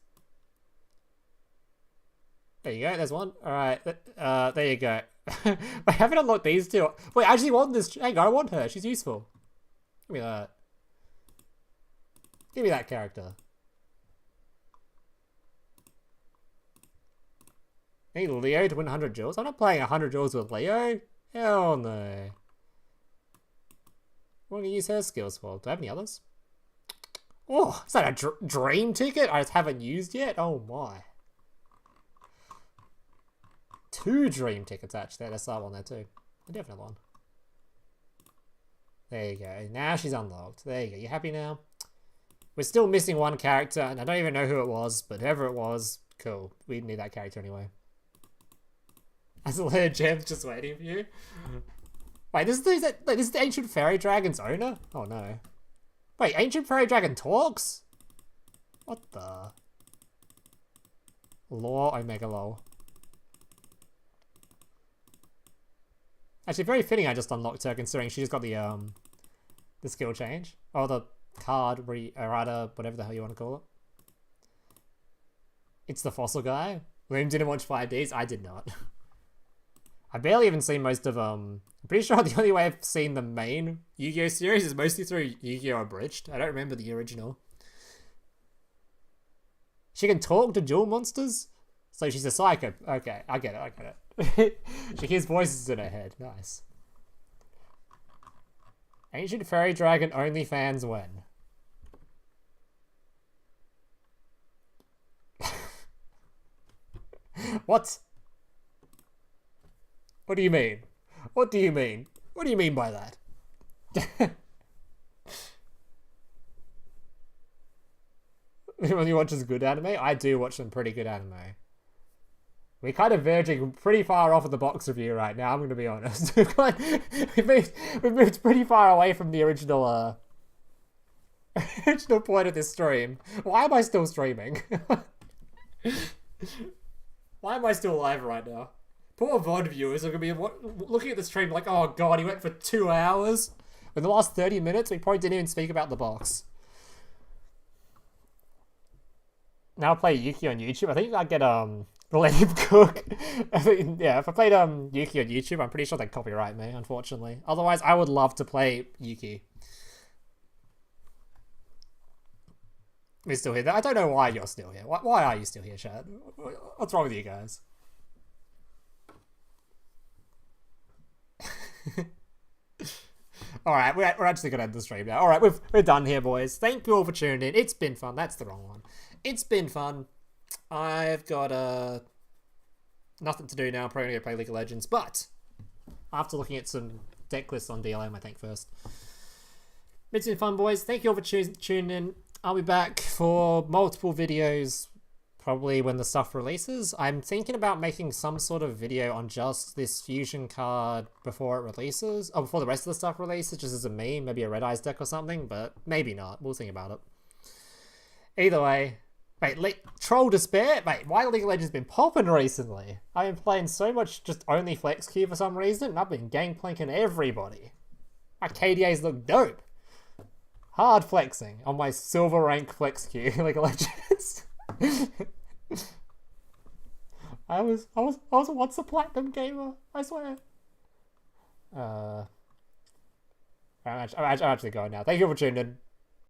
A: There you go, there's one. Alright, there you go. I haven't unlocked these two. Wait, I actually want this. Hang on, I want her. She's useful. Give me that. Give me that character. Hey, Leo to win 100 jewels? I'm not playing 100 jewels with Leo. Hell no. What am I going to use her skills for? Do I have any others? Oh, is that a dream ticket I just haven't used yet? Oh my. 2 dream tickets actually. There's that one there too. A definite one. There you go. Now she's unlocked. There you go. You happy now? We're still missing one character, and I don't even know who it was, but whoever it was, cool. We need that character anyway. As a layer gem's just waiting for you. Wait, this is the Ancient Fairy Dragon's owner? Oh no. Wait, Ancient Fairy Dragon talks? What the? Lore Omega lol. Actually, very fitting I just unlocked her considering she just got the skill change. Or the card errata, whatever the hell you want to call it. It's the fossil guy. Loom didn't watch 5Ds, I did not. I barely even seen most of I'm pretty sure the only way I've seen the main Yu-Gi-Oh series is mostly through Yu-Gi-Oh Abridged. I don't remember the original. She can talk to duel monsters? So she's a psycho. Okay, I get it. She hears voices in her head. Nice. Ancient Fairy Dragon OnlyFans when? What? What do you mean? What do you mean? What do you mean by that? When you watch good anime? I do watch some pretty good anime. We're kind of verging pretty far off of the box review right now, I'm going to be honest. we've moved pretty far away from the original original point of this stream. Why am I still streaming? Why am I still live right now? Poor VOD viewers are going to be looking at the stream like, oh god, he went for 2 hours. In the last 30 minutes, we probably didn't even speak about the box. Now I play Yuki on YouTube. I think I get let him cook. I think, yeah, if I played Yuki on YouTube, I'm pretty sure they'd copyright me, unfortunately. Otherwise, I would love to play Yuki. We're still here. I don't know why you're still here. Why are you still here, Chad? What's wrong with you guys? Alright, we're actually going to end the stream now. Alright, we're done here, boys. Thank you all for tuning in. It's been fun. That's the wrong one. It's been fun. I've got nothing to do now. I'm probably going to go play League of Legends. But after looking at some deck lists on DLM, I think first. It's been fun, boys. Thank you all for tuning in. I'll be back for multiple videos probably when the stuff releases. I'm thinking about making some sort of video on just this fusion card before it releases. Or before the rest of the stuff releases, just as a meme. Maybe a Red Eyes deck or something, but maybe not. We'll think about it. Either way. Wait, Troll Despair? Wait, why League of Legends been popping recently? I've been playing so much just only flex queue for some reason, and I've been gangplanking everybody. My KDAs look dope. Hard flexing on my silver rank flex queue, League of Legends. I was once a platinum gamer, I swear. I'm actually going now. Thank you for tuning in.